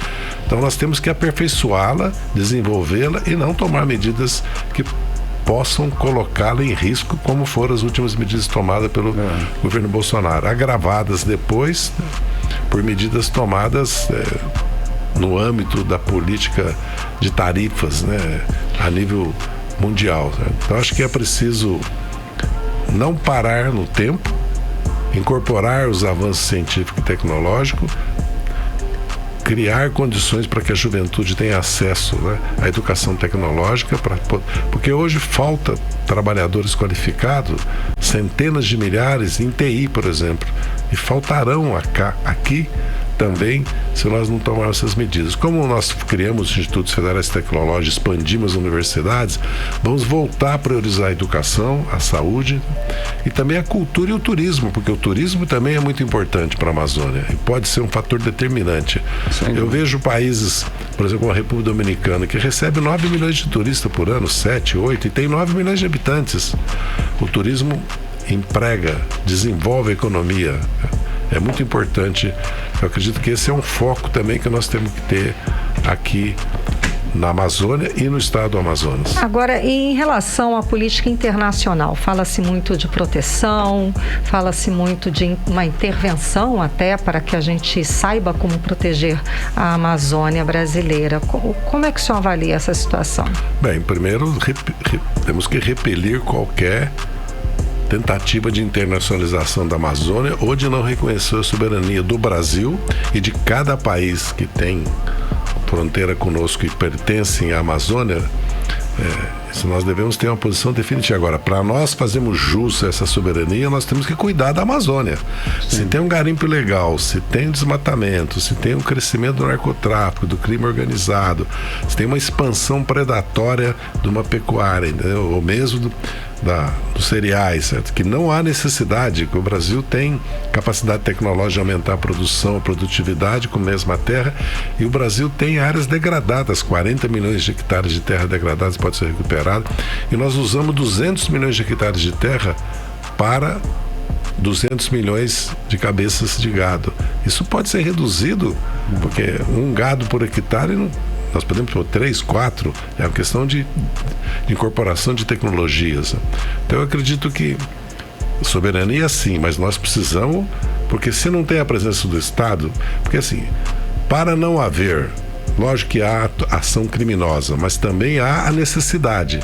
Então nós temos que aperfeiçoá-la, desenvolvê-la e não tomar medidas que possam colocá-la em risco, como foram as últimas medidas tomadas pelo governo Bolsonaro, agravadas depois por medidas tomadas no âmbito da política de tarifas, né, a nível mundial. Né? Então acho que é preciso não parar no tempo, incorporar os avanços científicos e tecnológicos, criar condições para que a juventude tenha acesso, né, à educação tecnológica, porque hoje falta trabalhadores qualificados, centenas de milhares em TI, por exemplo, e faltarão aqui também se nós não tomarmos essas medidas. Como nós criamos institutos federais tecnológicos, expandimos as universidades, vamos voltar a priorizar a educação, a saúde e também a cultura e o turismo, porque o turismo também é muito importante para a Amazônia e pode ser um fator determinante. Eu vejo países, por exemplo, como a República Dominicana, que recebe 9 milhões de turistas por ano, 7, 8, e tem 9 milhões de habitantes. O turismo emprega, desenvolve a economia. É muito importante. Eu acredito que esse é um foco também que nós temos que ter aqui na Amazônia e no estado do Amazonas. Agora, em relação à política internacional, fala-se muito de proteção, fala-se muito de uma intervenção até para que a gente saiba como proteger a Amazônia brasileira. Como é que o senhor avalia essa situação? Bem, primeiro temos que repelir qualquer tentativa de internacionalização da Amazônia ou de não reconhecer a soberania do Brasil e de cada país que tem fronteira conosco e pertencem à Amazônia. Nós devemos ter uma posição definitiva. Agora, para nós fazermos jus a essa soberania, nós temos que cuidar da Amazônia. Sim. Se tem um garimpo ilegal, se tem desmatamento, se tem um crescimento do narcotráfico, do crime organizado, se tem uma expansão predatória de uma pecuária, entendeu? Ou mesmo dos cereais, certo? Que não há necessidade, que o Brasil tem capacidade tecnológica de aumentar a produção, a produtividade com a mesma terra, e o Brasil tem áreas degradadas, 40 milhões de hectares de terra degradadas pode ser recuperado, e nós usamos 200 milhões de hectares de terra para 200 milhões de cabeças de gado. Isso pode ser reduzido, porque um gado por hectare nós podemos pôr 3, 4, é uma questão de incorporação de tecnologias. Então eu acredito que soberania sim, mas nós precisamos, porque se não tem a presença do Estado, porque assim, para não haver, lógico que há ação criminosa, mas também há a necessidade,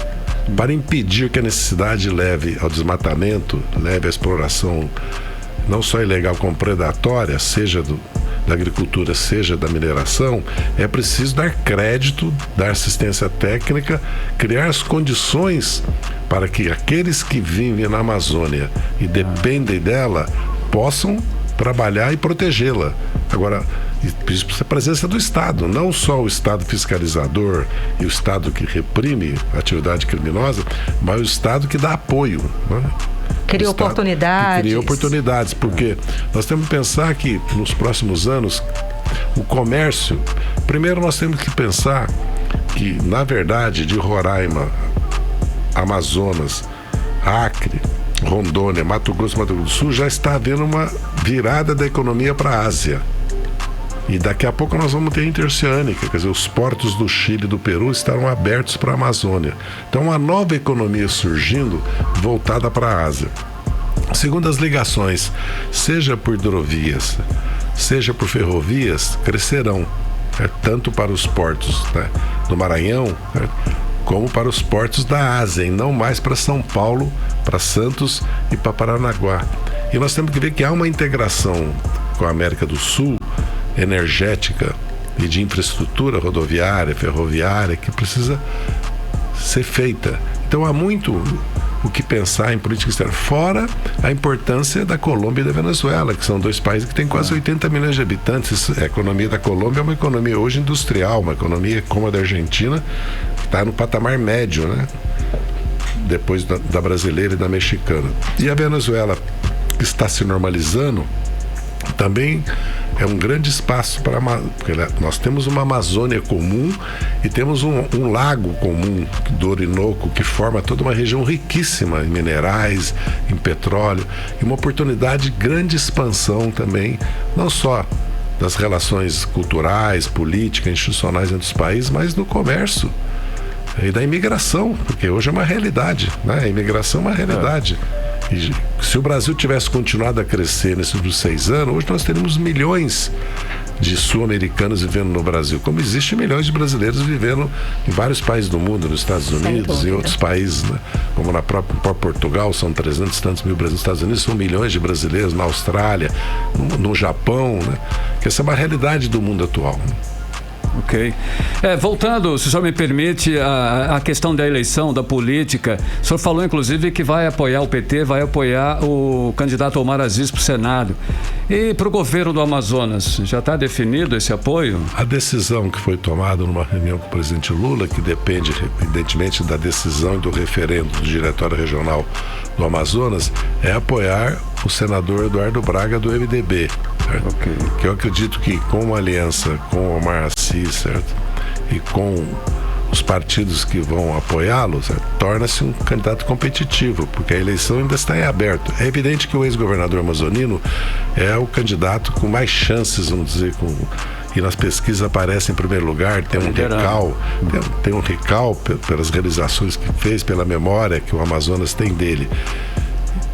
para impedir que a necessidade leve ao desmatamento, leve à exploração não só ilegal como predatória, seja da agricultura, seja da mineração, é preciso dar crédito, dar assistência técnica, criar as condições para que aqueles que vivem na Amazônia e dependem dela possam trabalhar e protegê-la. Agora, isso precisa a presença do Estado, não só o Estado fiscalizador e o Estado que reprime a atividade criminosa, mas o Estado que dá apoio, né? Cria oportunidades. Cria oportunidades, porque nós temos que pensar que nos próximos anos o comércio, primeiro nós temos que pensar que, na verdade, de Roraima, Amazonas, Acre, Rondônia, Mato Grosso do Sul, já está havendo uma virada da economia para a Ásia. E daqui a pouco nós vamos ter a interoceânica, quer dizer, os portos do Chile e do Peru estarão abertos para a Amazônia. Então, uma nova economia surgindo voltada para a Ásia. Segundo as ligações, seja por hidrovias, seja por ferrovias, crescerão, tanto para os portos, né, do Maranhão, como para os portos da Ásia, e não mais para São Paulo, para Santos e para Paranaguá. E nós temos que ver que há uma integração com a América do Sul, energética e de infraestrutura rodoviária, ferroviária, que precisa ser feita. Então há muito o que pensar em política externa, fora a importância da Colômbia e da Venezuela, que são dois países que têm quase 80 milhões de habitantes. A economia da Colômbia é uma economia hoje industrial, uma economia como a da Argentina, que está no patamar médio, né? Depois da brasileira e da mexicana. E a Venezuela, que está se normalizando, também é um grande espaço para, porque nós temos uma Amazônia comum e temos um lago comum do Orinoco, que forma toda uma região riquíssima em minerais, em petróleo, e uma oportunidade de grande expansão também, não só das relações culturais, políticas, institucionais entre os países, mas do comércio e da imigração, porque hoje é uma realidade, né? A imigração é uma realidade. E se o Brasil tivesse continuado a crescer nesses últimos 6 anos, hoje nós teríamos milhões de sul-americanos vivendo no Brasil, como existem milhões de brasileiros vivendo em vários países do mundo, nos Estados Unidos e outros países, né? Como na própria Portugal, são 300 e tantos mil brasileiros, nos Estados Unidos são milhões de brasileiros, na Austrália, no Japão, né? Que essa é uma realidade do mundo atual. Ok. Voltando, se o senhor me permite, a questão da eleição, da política, o senhor falou inclusive que vai apoiar o PT, vai apoiar o candidato Omar Aziz para o Senado. E para o governo do Amazonas, já está definido esse apoio? A decisão que foi tomada numa reunião com o presidente Lula, que depende evidentemente da decisão e do referendo do Diretório Regional do Amazonas, é apoiar o senador Eduardo Braga do MDB, certo? Okay. Que eu acredito que com uma aliança com o Omar Aziz, certo? E com os partidos que vão apoiá-lo, torna-se um candidato competitivo, porque a eleição ainda está em aberto. É evidente que o ex-governador amazonino é o candidato com mais chances, vamos dizer, e nas pesquisas aparece em primeiro lugar, tem um recall pelas realizações que fez, pela memória que o Amazonas tem dele.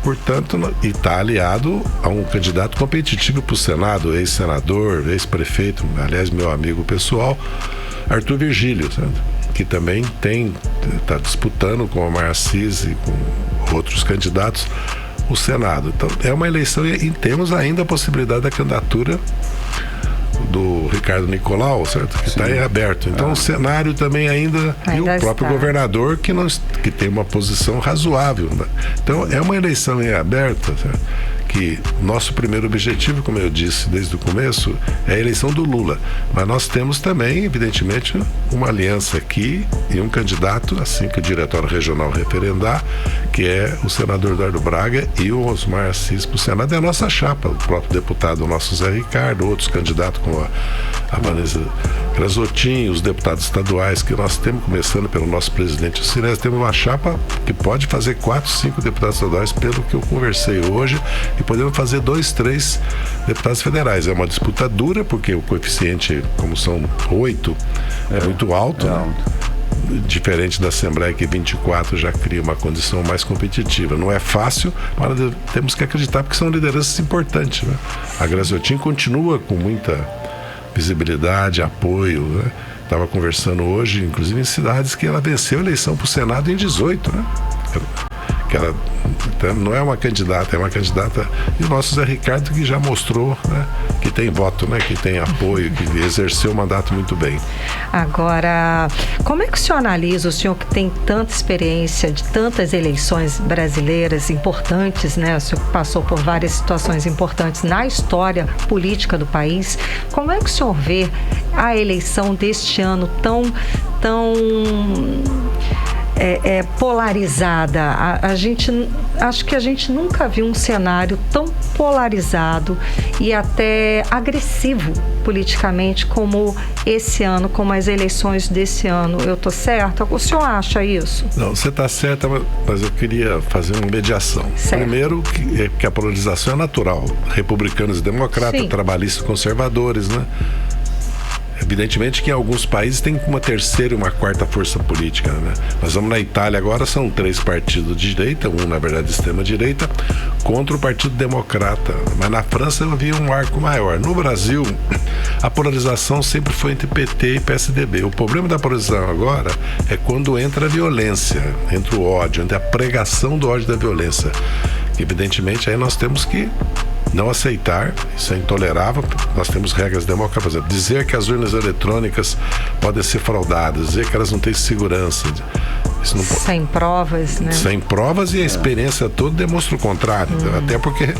Portanto, está aliado a um candidato competitivo para o Senado, ex-senador, ex-prefeito, aliás, meu amigo pessoal, Arthur Virgílio, certo? Que também está disputando com o Assis e com outros candidatos o Senado. Então, é uma eleição e temos ainda a possibilidade da candidatura do Ricardo Nicolau, certo? Que está em aberto. Então o cenário também ainda e o próprio governador que tem uma posição razoável, né? Então é uma eleição em aberta, certo? Que nosso primeiro objetivo, como eu disse desde o começo, é a eleição do Lula. Mas nós temos também, evidentemente, uma aliança aqui e um candidato, assim que o Diretório Regional referendar, que é o senador Eduardo Braga e o Osmar Assis para o Senado. É a nossa chapa, o próprio deputado, o nosso Zé Ricardo, outros candidatos como a Vanessa Grasotin, os deputados estaduais que nós temos, começando pelo nosso presidente Sinés, temos uma chapa que pode fazer 4, 5 deputados estaduais, pelo que eu conversei hoje, e podemos fazer 2, 3 deputados federais. É uma disputa dura, porque o coeficiente, como são 8, é muito alto, né? Diferente da Assembleia, que 24 já cria uma condição mais competitiva. Não é fácil, mas temos que acreditar, porque são lideranças importantes, né? A Graziotin continua com muita visibilidade, apoio, né? Estava conversando hoje, inclusive em cidades que ela venceu a eleição para o Senado em 18, né? Que ela não é uma candidata, é uma candidata. E o nosso Zé Ricardo, que já mostrou, né, que tem voto, né, que tem apoio, que exerceu o mandato muito bem. Agora, como é que o senhor analisa, o senhor que tem tanta experiência de tantas eleições brasileiras importantes, né? O senhor passou por várias situações importantes na história política do país. Como é que o senhor vê a eleição deste ano tão polarizada? Acho que a gente nunca viu um cenário tão polarizado e até agressivo politicamente como esse ano, como as eleições desse ano. Eu estou certa? O senhor acha isso? Não, você está certa, mas eu queria fazer uma mediação. Certo. Primeiro, que a polarização é natural. Republicanos e democratas, trabalhistas e conservadores, né? Evidentemente que em alguns países tem uma terceira e uma quarta força política, né? Nós vamos na Itália agora, são 3 partidos de direita, um na verdade de extrema direita, contra o Partido Democrata. Mas na França eu vi um arco maior. No Brasil, a polarização sempre foi entre PT e PSDB. O problema da polarização agora é quando entra a violência, entra o ódio, entra a pregação do ódio da violência. Evidentemente aí nós temos que não aceitar, isso é intolerável. Nós temos regras democráticas, por exemplo, dizer que as urnas eletrônicas podem ser fraudadas, dizer que elas não têm segurança. Isso não pode. Sem provas, né? Sem provas, e a experiência toda demonstra o contrário. Até porque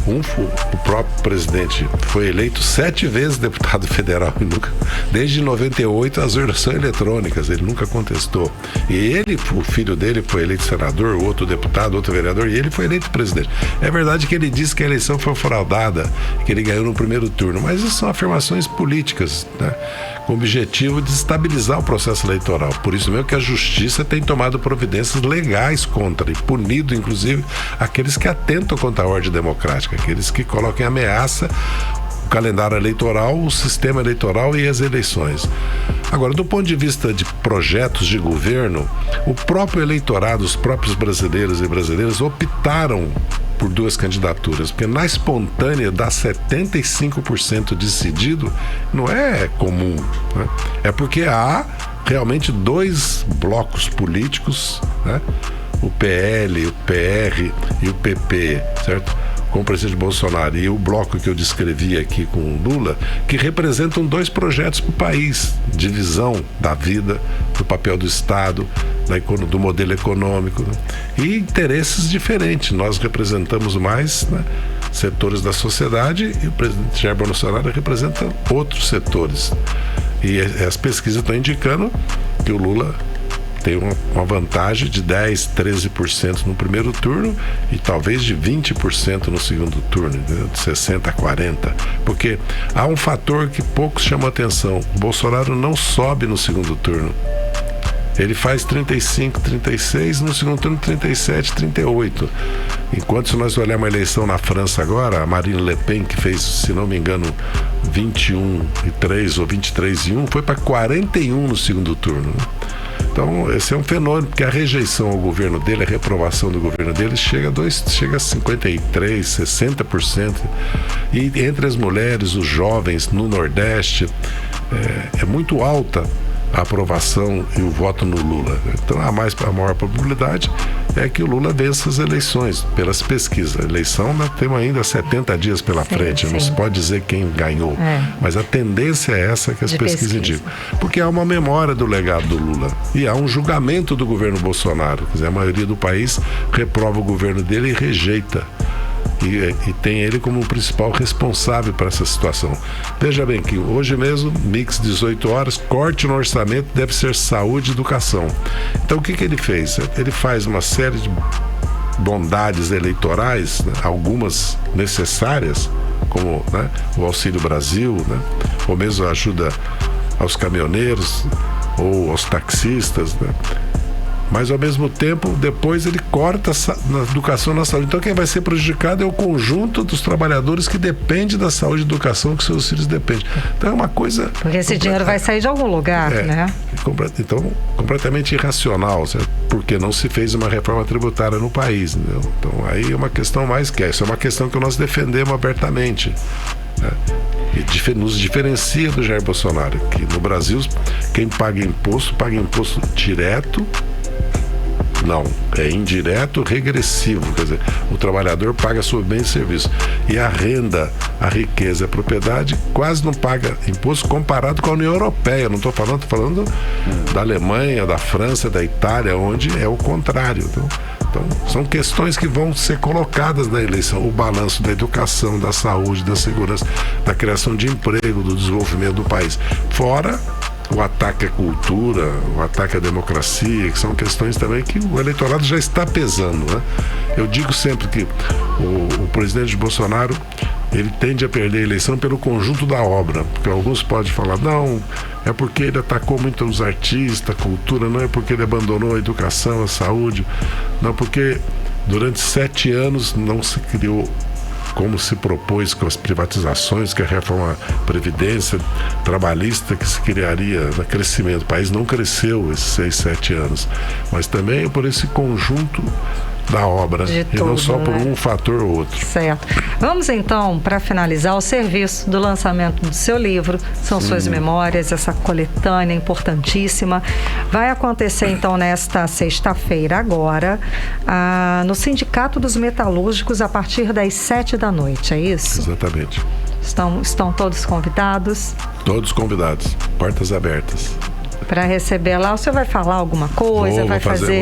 o próprio presidente foi eleito 7 vezes deputado federal e nunca, desde 98 as urnas são eletrônicas, ele nunca contestou. E o filho dele foi eleito senador, outro deputado, outro vereador, e ele foi eleito presidente. É verdade que ele disse que a eleição foi fraudada, que ele ganhou no primeiro turno, mas isso são afirmações políticas, né? Com o objetivo de estabilizar o processo eleitoral. Por isso mesmo que a justiça tem tomado providências legais contra e punido, inclusive, aqueles que atentam contra a ordem democrática, aqueles que colocam em ameaça o calendário eleitoral, o sistema eleitoral e as eleições. Agora, do ponto de vista de projetos de governo, o próprio eleitorado, os próprios brasileiros e brasileiras optaram por 2 candidaturas, porque na espontânea dá 75% decidido, não é comum, né? É porque há realmente 2 blocos políticos, né? O PL, o PR e o PP, certo? Com o presidente Bolsonaro, e o bloco que eu descrevi aqui com o Lula, que representam 2 projetos para o país, de visão da vida, do papel do Estado, do modelo econômico, né? E interesses diferentes. Nós representamos mais, né, setores da sociedade, e o presidente Jair Bolsonaro representa outros setores. E as pesquisas estão indicando que o Lula tem uma vantagem de 10%, 13% no primeiro turno e talvez de 20% no segundo turno, de 60% a 40%. Porque há um fator que poucos chamam atenção: o Bolsonaro não sobe no segundo turno. ele faz 35, 36, no segundo turno 37, 38. Enquanto se nós olharmos a eleição na França agora, a Marine Le Pen, que fez, se não me engano, 21,3 ou 23,1, foi para 41 no segundo turno. Então, esse é um fenômeno, porque a rejeição ao governo dele, a reprovação do governo dele chega a 53%, 60%. E entre as mulheres, os jovens no Nordeste, é muito alta a aprovação e o voto no Lula. Então, a maior probabilidade é que o Lula vença as eleições, pelas pesquisas. A eleição, nós temos ainda 70 dias pela frente, não se pode dizer quem ganhou. Mas a tendência é essa que as pesquisas indicam. Porque há uma memória do legado do Lula e há um julgamento do governo Bolsonaro. Quer dizer, a maioria do país reprova o governo dele e rejeita. E tem ele como o principal responsável para essa situação. Veja bem que hoje mesmo, mix 18 horas, corte no orçamento deve ser saúde e educação. Então o que ele fez? Ele faz uma série de bondades eleitorais, né, algumas necessárias, como, né, o Auxílio Brasil, né, ou mesmo a ajuda aos caminhoneiros ou aos taxistas, né. Mas ao mesmo tempo, depois ele corta na educação e na saúde. Então quem vai ser prejudicado é o conjunto dos trabalhadores que depende da saúde e educação, que seus filhos dependem. Então é uma coisa... Porque esse dinheiro vai sair de algum lugar, né? Então, completamente irracional, certo? Porque não se fez uma reforma tributária no país, entendeu? Então aí é uma questão mais que essa. É uma questão que nós defendemos abertamente, né? E nos diferencia do Jair Bolsonaro, que no Brasil quem paga imposto direto. Não, é indireto, regressivo, quer dizer, o trabalhador paga sobre bens e serviços. E a renda, a riqueza, a propriedade quase não paga imposto comparado com a União Europeia. Não estou falando da Alemanha, da França, da Itália, onde é o contrário. Então, são questões que vão ser colocadas na eleição. O balanço da educação, da saúde, da segurança, da criação de emprego, do desenvolvimento do país. Fora o ataque à cultura, o ataque à democracia, que são questões também que o eleitorado já está pesando, né? Eu digo sempre que o presidente Bolsonaro, ele tende a perder a eleição pelo conjunto da obra, porque alguns podem falar, não, é porque ele atacou muito os artistas, a cultura, não é porque ele abandonou a educação, a saúde, não, porque durante 7 anos não se criou, como se propôs com as privatizações, que a reforma previdência trabalhista que se criaria no crescimento. O país não cresceu esses 6, 7 anos, mas também por esse conjunto da obra, e não só por um fator ou outro. Certo. Vamos então, para finalizar, o serviço do lançamento do seu livro, são suas memórias, essa coletânea importantíssima. Vai acontecer então nesta sexta-feira agora, no Sindicato dos Metalúrgicos, a partir das 7h, é isso? Exatamente. Estão todos convidados? Todos convidados, portas abertas. Para receber lá, o senhor vai falar alguma coisa? Vou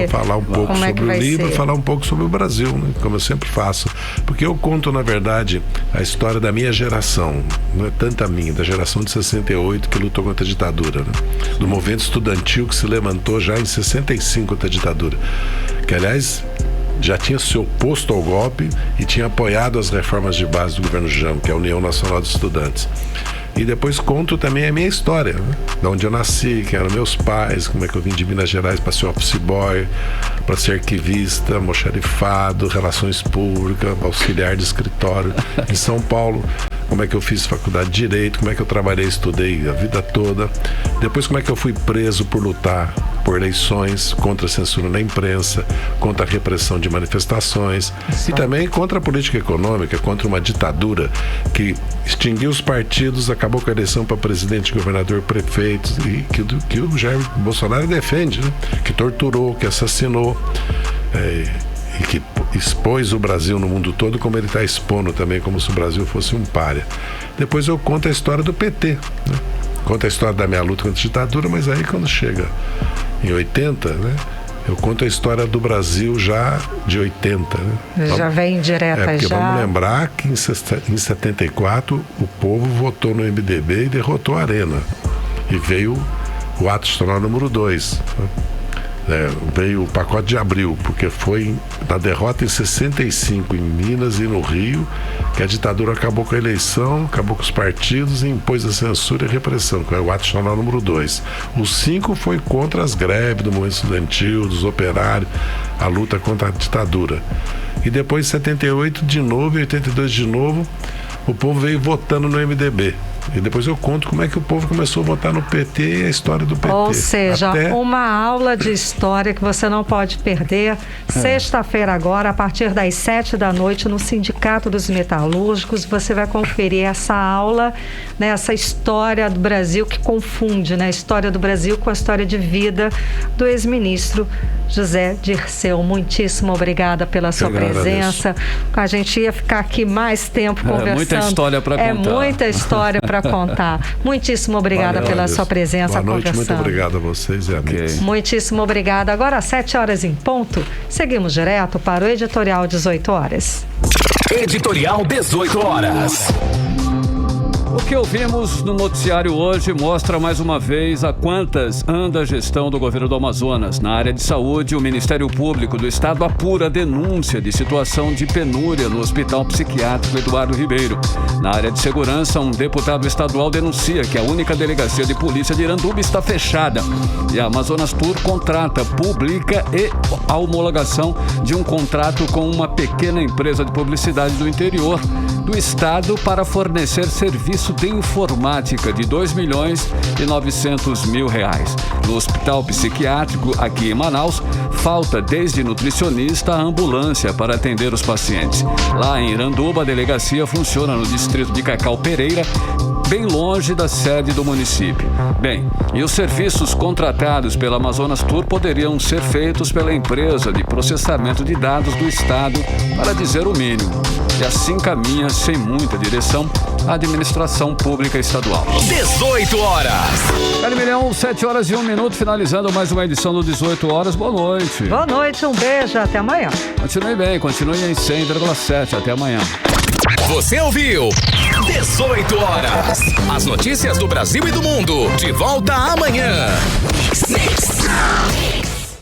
falar um pouco sobre o livro e falar um pouco sobre o Brasil, né? Como eu sempre faço. Porque eu conto, na verdade, a história da minha geração. Não é tanto a minha, da geração de 68 que lutou contra a ditadura, né? Do movimento estudantil que se levantou já em 65 contra a ditadura. Que, aliás, já tinha se oposto ao golpe e tinha apoiado as reformas de base do governo Jango, que é a União Nacional dos Estudantes. E depois conto também a minha história, né? De onde eu nasci, quem eram meus pais, como é que eu vim de Minas Gerais para ser office boy, para ser arquivista, almoxarifado, relações públicas, auxiliar de escritório em São Paulo, como é que eu fiz faculdade de Direito, como é que eu trabalhei, estudei a vida toda. Depois como é que eu fui preso por lutar por eleições, contra a censura na imprensa, contra a repressão de manifestações e também contra a política econômica, contra uma ditadura que extinguiu os partidos, acabou com a eleição para presidente, governador, prefeitos, e que o Jair Bolsonaro defende, né? Que torturou, que assassinou, e que expôs o Brasil no mundo todo, como ele está expondo também, como se o Brasil fosse um pária. Depois eu conto a história do PT, né? Conto a história da minha luta contra a ditadura, mas aí quando chega em 80, né? Eu conto a história do Brasil já de 80, né? Já vem direta porque já. Vamos lembrar que em 74 o povo votou no MDB e derrotou a Arena. E veio o ato institucional número 2. Né? Veio o pacote de abril, porque foi na derrota em 65 em Minas e no Rio que a ditadura acabou com a eleição, acabou com os partidos e impôs a censura e a repressão, que é o ato nacional número 2. O 5 foi contra as greves do movimento estudantil, dos operários, a luta contra a ditadura. E depois, em 78 de novo e 82 de novo, o povo veio votando no MDB. E depois eu conto como é que o povo começou a votar no PT e a história do PT. Ou seja, uma aula de história que você não pode perder. Sexta-feira agora, a partir das 7h no Sindicato dos Metalúrgicos, você vai conferir essa aula, né, essa história do Brasil que confunde, né, a história do Brasil com a história de vida do ex-ministro José Dirceu. Muitíssimo obrigada pela sua presença. A gente ia ficar aqui mais tempo conversando. Muita história para contar. Muita história para contar. Muitíssimo obrigada pela sua presença. Boa noite, conversando. muito obrigado a vocês e amigos. Muitíssimo obrigada. Agora, às 7h em ponto, seguimos direto para o Editorial 18 horas. Editorial 18 horas. O que ouvimos no noticiário hoje mostra mais uma vez a quantas anda a gestão do governo do Amazonas. Na área de saúde, o Ministério Público do Estado apura denúncia de situação de penúria no Hospital Psiquiátrico Eduardo Ribeiro. Na área de segurança, um deputado estadual denuncia que a única delegacia de polícia de Iranduba está fechada. E a Amazonas Tour contrata, publica e a homologação de um contrato com uma pequena empresa de publicidade do interior do estado para fornecer serviço de informática de R$2.900.000. No hospital psiquiátrico aqui em Manaus, falta desde nutricionista a ambulância para atender os pacientes. Lá em Iranduba, a delegacia funciona no distrito de Cacau Pereira, bem longe da sede do município. Bem, e os serviços contratados pela Amazonas Tour poderiam ser feitos pela empresa de processamento de dados do estado, para dizer o mínimo. E assim caminha, sem muita direção, a administração pública estadual. 18 horas. Carimilhão, 7h01, finalizando mais uma edição do 18 horas. Boa noite. Boa noite, um beijo, até amanhã. Continue bem, continue em 100,7. Até amanhã. Você ouviu 18 horas. As notícias do Brasil e do mundo. De volta amanhã.